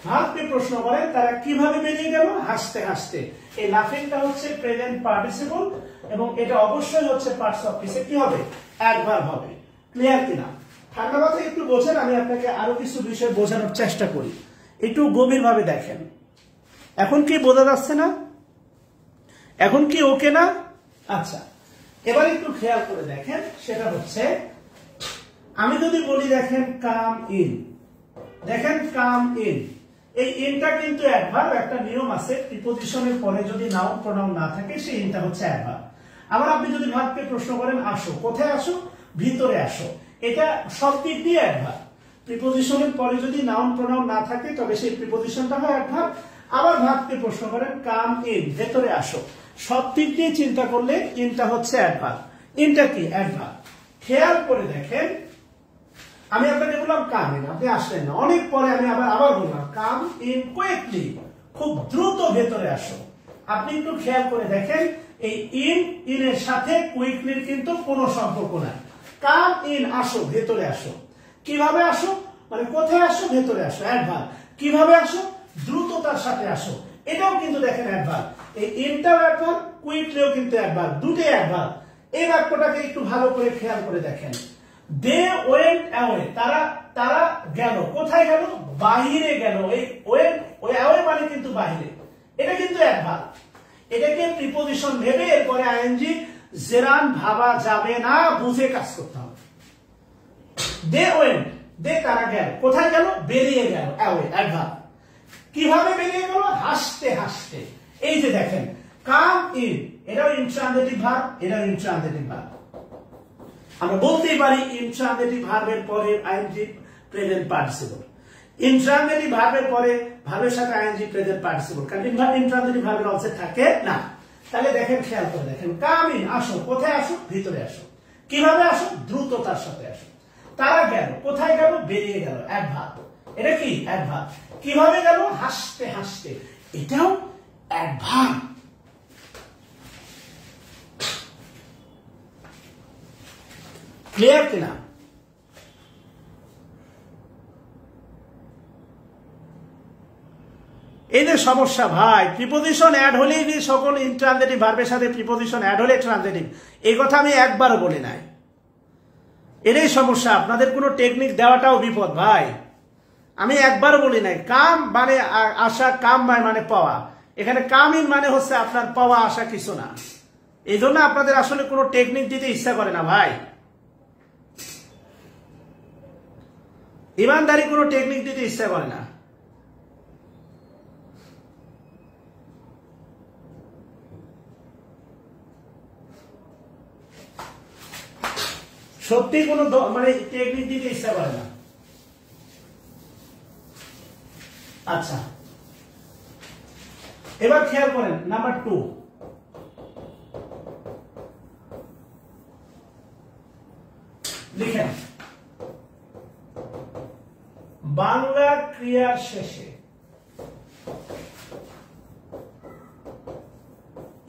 ভার্বকে প্রশ্ন করে তারা কিভাবে বেরিয়ে গেল? হাসতে হাসতে। এই লাফিংটা হচ্ছে প্রেজেন্ট পার্টিসিপল এবং এটা অবশ্যই হচ্ছে পার্টস অফ স্পিচে কি হবে? অ্যাডভার্ব হবে। ক্লিয়ার কিনা? ঠান্ডা মাথায় একটু বোঝেন, আমি আপনাকে আরো কিছু বিষয় বোঝানোর চেষ্টা করি, একটু গভীরভাবে দেখেন। এখন কি বোঝা যাচ্ছে না? এখন কি ওকে না? আচ্ছা, এবার একটু খেয়াল করে দেখেন, সেটা হচ্ছে আমি যদি বলি দেখেন কাম ইন, দেখেন কাম ইন, এই ইনটা কিন্তু অ্যাডভার্ব। একটা নিয়ম আছে, প্রিপজিশনের পরে যদি নাউন প্রোনাউন না থাকে সেই ইনটা হচ্ছে অ্যাডভার্ব। আবার আপনি যদি ভার্বকে প্রশ্ন করেন আসো, কোথায় আসো? ভিতরে আসো, এটা সব দিক দিয়ে অ্যাডভার্ব। প্রিপজিশনের পরে যদি নাউন প্রোনাউন না থাকে তবে সেই প্রিপজিশনটা হয় অ্যাডভার্ব। আবার ভার্বকে প্রশ্ন করেন কাম ইন, ভেতরে আসো, সব দিক দিয়ে চিন্তা করলে ইনটা হচ্ছে অ্যাডভার্ব। ইনটা কি? অ্যাডভার্ব। খেয়াল করে দেখেন, আমি আপনাকে বললাম কাম ইন, আপনি আসলেন না, অনেক পরে আমি আবার বললাম কাম ইন কুইকলি, খুব দ্রুত ভেতরে আসো। আপনি একটু খেয়াল করে দেখেন, এই ইনের সাথে কুইকলির কিন্তু কোনো সম্পর্ক নাই। কাম ইন, আসো, ভেতরে আসো। কিভাবে আসো? মানে কোথায় আসো? ভেতরে আসো, অ্যাডভার্ব। কিভাবে আসো? দ্রুততার সাথে আসো, এটাও কিন্তু দেখেন অ্যাডভার্ব। এই ইনটাও অ্যাডভার্ব, কুইকলিও কিন্তু অ্যাডভার্ব, দুটোই অ্যাডভার্ব। এই বাক্যটাকে একটু ভালো করে খেয়াল করে দেখেন। দে ওয়েন্ট অ্যাওয়ে, তারা গেল, কোথায় গেল? বাহিরে গেল। এই ওয়েন্ট, ওই অ্যাওয়ে মানে কিন্তু বাহিরে, এটা কিন্তু অ্যাডভার্ব। এটাকে প্রিপজিশন ভেবে এরপরে আইএনজি জেরান ভাবা যাবে না, বুঝে কাজ করতে হবে। দে ওয়েন্ট, দে তারা গেল, কোথায় গেল? বেরিয়ে গেল, অ্যাওয়ে অ্যাডভার্ব। কিভাবে বেরিয়ে গেল? হাসতে হাসতে। এই যে দেখেন কাম ইন, এটাও ইনট্রানজিটিভ ভার্ব, এটাও ইনট্রানজিটিভ ভার্ব। আমরা বলতেই পারি ইনট্রানজিটিভ ভার্বের পরে আইএনজি প্রেজেন্ট পার্টিসিপল, ইনট্রানজিটিভ ভার্বের পরে ভার্বের সাথে আইএনজি প্রেজেন্ট পার্টিসিপল, কারণ ইনট্রানজিটিভ ভার্বের অবস্থা থাকে না। তাহলে দেখেন, খেয়াল করে দেখেন, কাম ইন, আসো, কোথায় আসো? ভিতরে আসো। কিভাবে আসো? দ্রুততার সাথে আসো। তারা গেল, কোথায় গেল? বেরিয়ে গেল, অ্যাডভার্ব। এটা কি? অ্যাডভার্ব। কিভাবে গেল? হাসতে হাসতে, এটাও অ্যাডভার্ব। ক্লিয়ার কিনা? এই যে সমস্যা ভাই, প্রিপজিশন অ্যাড হলেই সকল ইনট্রানজিটিভ ভার্বের সাথে প্রিপজিশন অ্যাড হলে ট্রানজিটিভ, এই কথা আমি একবারও বলি নাই। এটাই সমস্যা, আপনাদের কোনো টেকনিক দেওয়াটাও বিপদ ভাই। আমি একবারও বলি নাই কাম মানে আসা, কাম মানে পাওয়া। এখানে কাম ইন মানে হচ্ছে আপনার পাওয়া আসা কিছু না। এই জন্য আপনাদের আসলে কোনো টেকনিক দিতে ইচ্ছা করে না ভাই। ইমানদারি কোনো টেকনিক দিতে ইচ্ছা করে না। সত্যি কোনো মানে টেকনিক দিতে ইচ্ছা করে না। আচ্ছা, এবার খেয়াল করেন নাম্বার 2, লিখেন বাংলা ক্রিয়ার শেষে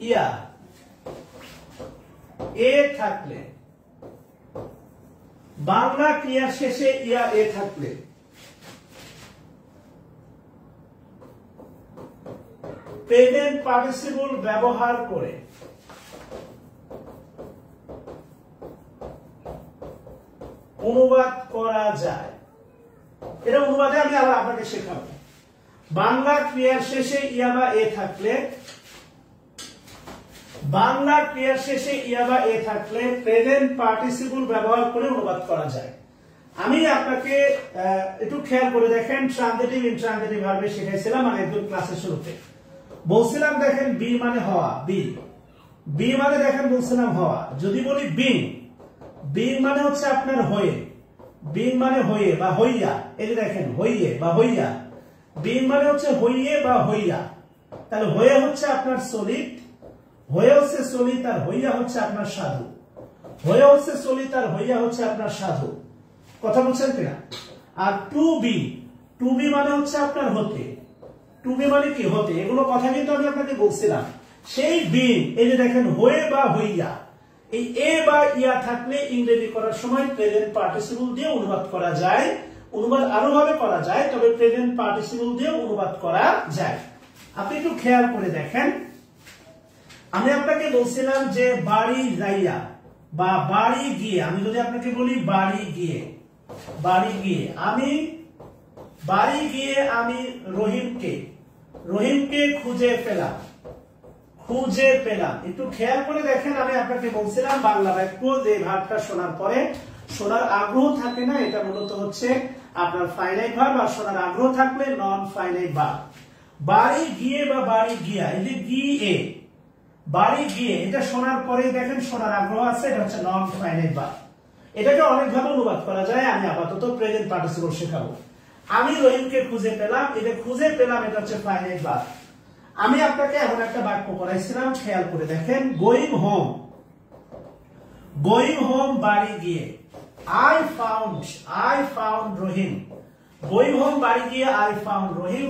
ইয়া এ থাকলে, বাংলা ক্রিয়ার শেষে ইয়া এ থাকলে প্রেজেন্ট পার্টিসিপল ব্যবহার করে অনুবাদ করা যায়। এটা অনুবাদে আমি আবার আপনাকে শেখাবো। বাংলা ক্রিয়ার শেষে ইয়া বা এ থাকলে বাংলা ক্রিয়ার শেষে ইয়া বা এ থাকলে প্রেজেন্ট পার্টিসিপল ব্যবহার করে অনুবাদ করা যায়। আমি আপনাকে একটু খেয়াল করে দেখেন, ট্রানজিটিভ ইনট্রানজিটিভ ভার্বে শিখাইছিলাম মানে একদম ক্লাসের শুরুতে বলছিলাম দেখেন বি মানে হওয়া, বি মানে দেখেন বলছিলাম হওয়া। যদি বলি বিং মানে হচ্ছে আপনার হয়ে, বিং মানে হয়ে বা হইয়া, এই যে দেখেন হইয়ে বা হইয়া, বিং মানে হচ্ছে হইয়ে বা হইয়া। তাহলে হয়ে হচ্ছে আপনার সলিড, হয়ে হচ্ছে সলিড আর হইয়া হচ্ছে আপনার সাধু, হয়ে হচ্ছে সলিড আর হইয়া হচ্ছে আপনার সাধু। কথা বলছেন কিনা? আর টু বি মানে হচ্ছে আপনার হতে, টু বি মানে কি হতে, এগুলো কথা কিন্তু আমি আপনাকে বলছিলাম। সেই বিং, এই যে দেখেন হয়ে বা হইয়া, এই এ বা ইয়া থাকলে ইংরেজি করার সময় প্রেজেন্ট পার্টিসিপল দিয়ে অনুবাদ করা যায়। অনুবাদ আরো ভাবে করা যায়, তবে প্রেজেন্ট পার্টিসিপল দিয়ে অনুবাদ করা যায়। আপনি একটু খেয়াল করে দেখেন, আমি আপনাকে বলছিলাম যে বাড়ি যাইয়া বা বাড়ি গিয়ে, আমি যদি আপনাকে বলি বাড়ি গিয়ে, আমি বাড়ি গিয়ে আমি রহিমকে খুঁজে পেলাম। একটু খেয়াল করে দেখেন, আমি আপনাকে বলছিলাম বাংলা বাক্য যে ভার্বটা শোনার পরে শোনার আগ্রহ থাকে না, এটা মূলত হচ্ছে আপনার ফাইনাইট ভার্ব, আর শোনার আগ্রহ থাকলে নন ফাইনাইট ভার্ব। বাড়ি গিয়ে বা বাড়ি গিয়া, এই যে গিয়ে, বাড়ি গিয়ে, এটা শোনার পরে দেখেন শোনার আগ্রহ আছে, এটা হচ্ছে নন ফাইনাইট ভার্ব। এটাকে অনেকভাবে অনুবাদ করা যায়, আমি আপাতত প্রেজেন্ট পার্টিসিপল শেখাবো। আমি রহিমকে খুঁজে পেলাম, এটা খুঁজে পেলাম, এটা হচ্ছে ফাইনাইট ভার্ব। আমি আপনাকে এমন একটা বাক্য করাইছিলাম, খেয়াল করে দেখেন, গোয়িং হোম বাড়ি গিয়ে, I found Rahim. Going home বাড়ি গিয়ে I found রহিম,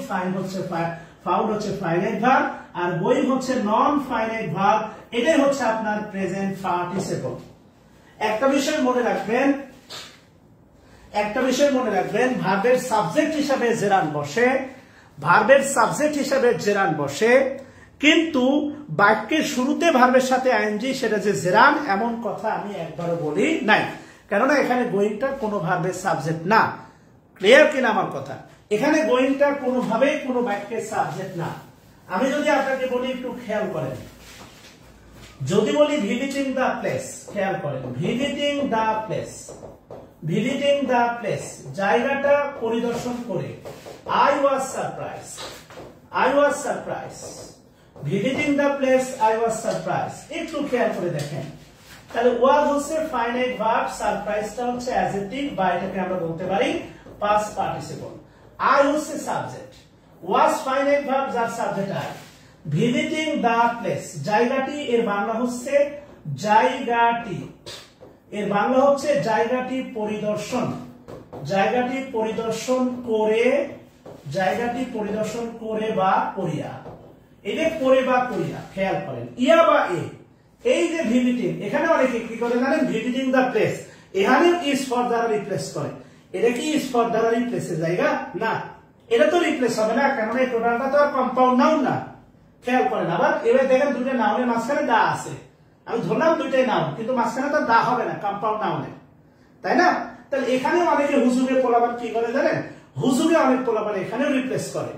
ফাউন্ড হচ্ছে ফাইনাইট ভার্ব, আর গোয়িং হচ্ছে নন ফাইনাইট ভার্ব। এটাই হচ্ছে আপনার প্রেজেন্ট পার্টিসিপল। একটা বিষয় মনে রাখবেন, ভার্বের সাবজেক্ট হিসাবে জেরান বসে, কিন্তু বাক্যের শুরুতে ভার্বের সাথে আইএনজি, সেটা যে জেরান এমন কথা আমি একবারও বলি নাই, কেননা এখানে গোয়িংটা কোনো ভার্বের সাবজেক্ট না। ক্লিয়ার কিনা আমার কথা? এখানে গোয়িংটা কোনোভাবেই কোনো বাক্যের সাবজেক্ট না। আমি যদি আপনাকে বলি, একটু খেয়াল করেন, যদি বলি ভিজিটিং দ্য প্লেস, খেয়াল করেন, ভিজিটিং দ্য প্লেস, জায়গাটা পরিদর্শন করে, I was surprised, visiting the place, I was surprised। একটু খেয়াল করে দেখেন, তাহলে ওয়াজ হচ্ছে ফাইনাইট ভার্ব, সারপ্রাইজটা হচ্ছে অ্যাডজেক্টিভ বা এটাকে আমরা বলতে পারি পাস্ট পার্টিসিপল, I হচ্ছে সাবজেক্ট, ওয়াজ ফাইনাইট ভার্ব যার subject I, visiting the place, জায়গাটি, এর বাংলা হচ্ছে জায়গাটি, পরিদর্শন করে বা করিয়া, এটা করে বা করিয়া। খেয়াল করেন, ইয়া বা এ, এই যে ভিজিটিং, এখানে অনেকে কি করে জানেন, ভিজিটিং দ্য প্লেস, এখানে ইজ ফর দ্বারা রিপ্লেস করে। এটা কি ইজ ফর দ্বারা রিপ্লেসের জায়গা? না, এটা তো রিপ্লেস হবে না, কেননা এই টোটালটা তো আর কম্পাউন্ড নাউন না। খেয়াল করেন, আবার এবার দেখেন দুইটা নাউনের মাঝখানে দা আছে, আমি ধরলাম দুইটাই নাউন, কিন্তু মাঝখানে তো দা হবে না কম্পাউন্ড নাউনে, তাই না? তাহলে এখানে অনেকে হুজুগে পোলাপান কি করে জানেন, হুজুগে অনেক পোলাপান এখানেও রিপ্লেস করে।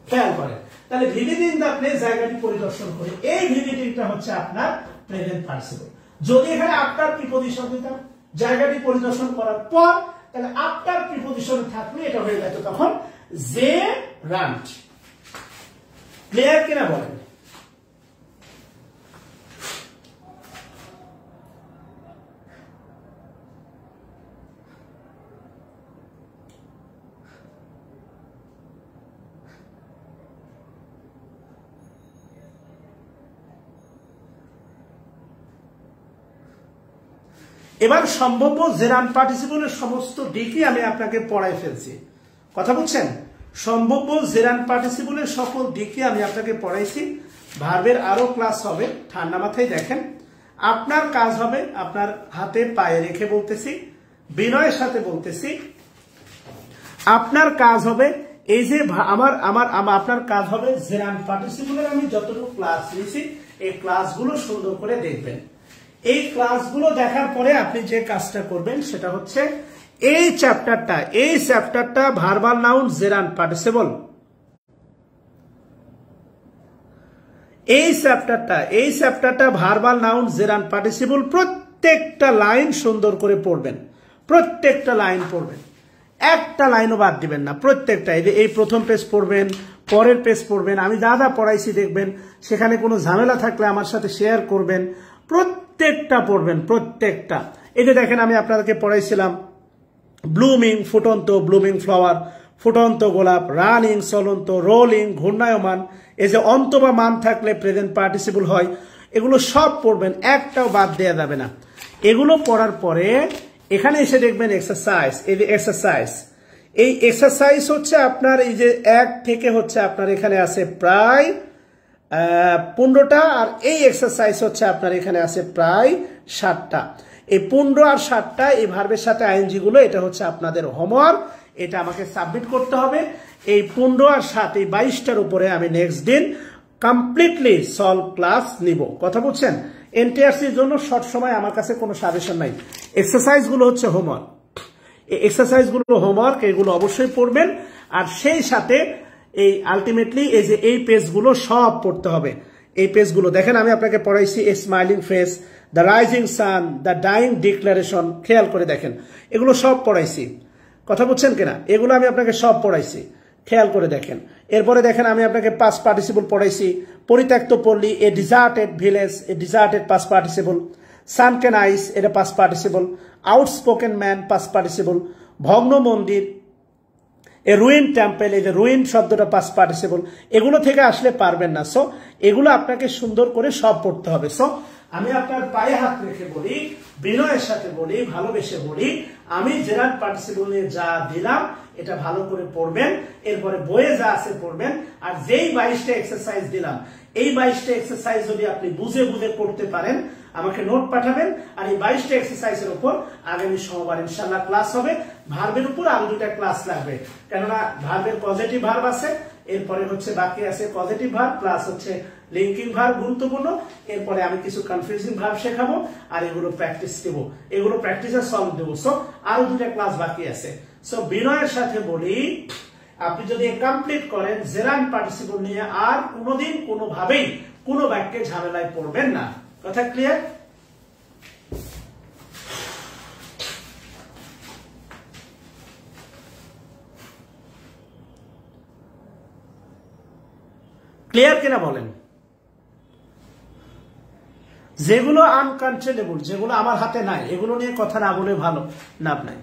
খেয়াল করেন, তাহলে ভিজিটিং দ্য প্লেস, জায়গাটি পরিদর্শন করে, এই ভিজিটিংটা হচ্ছে আপনার প্রেজেন্ট পার্টিসিপল। যদি এখানে আফটার প্রিপজিশন দিতাম জায়গাটি পরিদর্শন করার পর, তাহলে আফটার প্রিপজিশন থাকলে এটা হয়ে যেত তখন যে রান্ট। ক্লিয়ার কিনা বলেন? এবার সম্ভাব্য জেরান পার্টিসিপলের সমস্ত দিকই আমি আপনাকে পড়াই ফেলছি। কথা বুঝছেন? সম্ভাব্য জেরান পার্টিসিপলের সকল দিকই আমি আপনাকে পড়াইছি। ভার্বের আরো ক্লাস হবে, ঠান্ডা মাথায় দেখেন। আপনার কাজ হবে, আপনার হাতে পায়ে রেখে বলতেছি, বিনয়ের সাথে বলতেছি, আপনার কাজ হবে এই যে আপনার কাজ হবে জেরান পার্টিসিপলের আমি যতটুকু ক্লাস নিয়েছি এই ক্লাসগুলো সুন্দর করে দেখবেন। এই ক্লাসগুলো দেখার পরে আপনি যে কাজটা করবেন সেটা হচ্ছে এই চ্যাপ্টারটা ভার্বাল নাউন জেরান পার্টিসিপল, এই চ্যাপ্টারটা ভার্বাল নাউন জেরান পার্টিসিপল প্রত্যেকটা লাইন সুন্দর করে পড়বেন, প্রত্যেকটা লাইন পড়বেন, একটা লাইনও বাদ দিবেন না, প্রত্যেকটা। এই প্রথম পেজ পড়বেন, পরের পেজ পড়বেন, আমি যা যা পড়াইছি দেখবেন, সেখানে কোনো ঝামেলা থাকলে আমার সাথে শেয়ার করবেন, প্রত্যেকটা পড়বেন, প্রত্যেকটা। এই যে দেখেন আমি আপনাদেরকে পড়াইছিলাম ব্লুমিং ফুটন্ত, ব্লুমিং ফ্লাওয়ার ফুটন্ত গোলাপ, রানিং চলন্ত, রোলিং ঘূর্ণায়মান, এই যে অন্ত বা মান থাকলে প্রেজেন্ট পার্টিসিপল হয়, এগুলো সব পড়বেন, একটাও বাদ দেওয়া যাবে না। এগুলো পড়ার পরে এখানে এসে দেখবেন এক্সারসাইজ, এই যে এক্সারসাইজ, এই এক্সারসাইজ হচ্ছে আপনার এই যে 1 থেকে হচ্ছে আপনার এখানে আছে প্রায় 15টা, আর এই এক্সারসাইজ হচ্ছে আপনার এখানে আছে প্রায় 60টা। এই 15 আর 60টা এই ভার্বের সাথে আইএনজি গুলো, এটা হচ্ছে আপনাদের হোমওয়ার্ক, এটা আমাকে সাবমিট করতে হবে। এই 15 আর 7 এই 22টার উপরে আমি নেক্সট দিন কমপ্লিটলি সলভ ক্লাস নিব। কথা বুঝছেন? এনটিআরসির জন্য শর্ট সময় আমার কাছে কোনো সাজেশন নাই। এক্সারসাইজ গুলো হচ্ছে হোমওয়ার্ক, এই এক্সারসাইজ গুলো হোমওয়ার্ক, এগুলো অবশ্যই পড়বেন। আর সেই সাথে এই আলটিমেটলি এই যে এই পেজগুলো সব পড়তে হবে। এই পেজগুলো দেখেন আমি আপনাকে পড়াইছি a smiling face, the rising sun, the dying declaration, খেয়াল করে দেখেন, এগুলো সব পড়াইছি। কথা বুঝছেন কিনা? এগুলো আমি আপনাকে সব পড়াইছি, খেয়াল করে দেখেন। এরপরে দেখেন আমি আপনাকে পাস্ট পার্টিসিপল পড়াইছি, পরিত্যক্ত পল্লী, এ ডিজার্টেড ভিলেজ, এ ডিজার্টেড পাস্ট পার্টিসিপল, সানকেন আইস, এটা past participle, outspoken man past participle, ভগ্ন মন্দির, এ রুইন টেম্পল, এই যে রুইন শব্দটা পাস্ট পার্টিসিপল, এগুলো থেকে আসলে পারবেন না। সো এগুলো আপনাকে সুন্দর করে সব পড়তে হবে। সো আমি আপনার পায়ে হাত রেখে বলি, বিনয়ের সাথে বলি, ভালোবেসে বলি, আমি জেরান্ট পার্টিসিপল নিয়ে যা দিলাম এটা ভালো করে পড়বেন, এরপরে বইয়ে যা আছে পড়বেন। আর যেই 22টা এক্সারসাইজ দিলাম, এই 22টা এক্সারসাইজ যদি আপনি বুঝে বুঝে করতে পারেন, আমাকে নোট পাঠাবেন। আর এই 22টা এক্সারসাইজের উপর আগামী সোমবার ইনশাল্লাহ ক্লাস হবে। ভার্বের উপর আরো 2টা ক্লাস লাগবে, কেননা ভার্বের পজিটিভ ভার্ব আছে, এরপরে হচ্ছে বাকি আছে পজিটিভ ভার্ব প্লাস হচ্ছে লিঙ্কিং ভার্ব গুরুত্বপূর্ণ। এরপরে আমি কিছু কনফিউজিং ভার্ব শেখাবো, আর এগুলো প্র্যাকটিস দেব, এগুলো প্র্যাকটিসে সলভ দেবো। সো আরো 2টা ক্লাস বাকি আছে। সো বিনয়ের সাথে বলি, আপনি যদি কমপ্লিট করেন জেরান্ট পার্টিসিপল নিয়ে, আর কোনোদিন কোনোভাবেই কোনো বাক্যে ঝামেলায় পড়বেন না। কথা ক্লিয়ার? ক্লিয়ার কিনা বলেন? যেগুলো আনকন্ট্রোলেবল, যেগুলো আমার হাতে নাই, এগুলো নিয়ে কথা না বলে ভালো, লাভ নাই।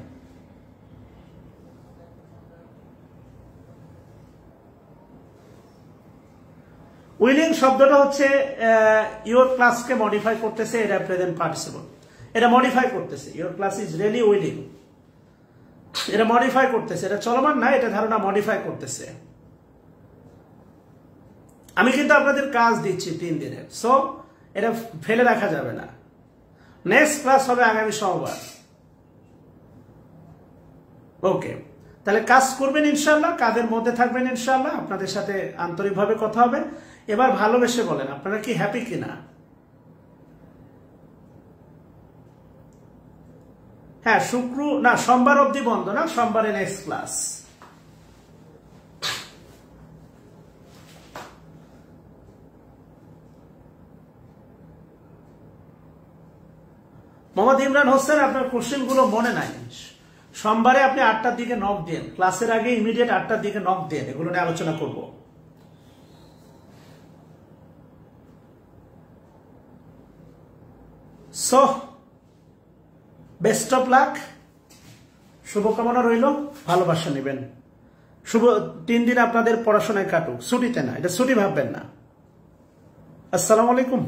উইলিং শব্দটা হচ্ছে ইওর ক্লাসকে মডিফাই করতেছে, এটা প্রেজেন্ট পার্টিসিপল, এটা মডিফাই করতেছে। Your class is really willing, এটা মডিফাই করতেছে, এটা চলমান না, এটা ধারণা মডিফাই করতেছে। আমি কিন্তু আপনাদের কাজ দিচ্ছি 3 দিনের, সো এটা ফেলে রাখা যাবে না। নেক্সট ক্লাস হবে আগামী সোমবার। ওকে, তাহলে কাজ করবেন ইনশাল্লাহ, কাজের মধ্যে থাকবেন ইনশাল্লাহ, আপনাদের সাথে আন্তরিকভাবে কথা হবে। এবার ভালোবেসে বলেন আপনারা কি হ্যাপি কিনা? হ্যাঁ, সোমবার অবধি বন্ধ না, সোমবারে নেক্সট ক্লাস। মোহাম্মদ ইমরান হোসেন, আপনার কোশ্চেন গুলো মনে নাই। সোমবারে আপনি 8টার দিকে নক দেন, ক্লাসের আগে ইমিডিয়েট 8টার দিকে নক দেন, এগুলো নিয়ে আলোচনা করব। সো বেস্ট অফ লাক, শুভকামনা রইল, ভালোবাসা নেবেন। শুভ 3 দিন আপনাদের পড়াশোনায় কাটুক, ছুটিতে না, এটা ছুটি ভাববেন না। আসসালামু আলাইকুম।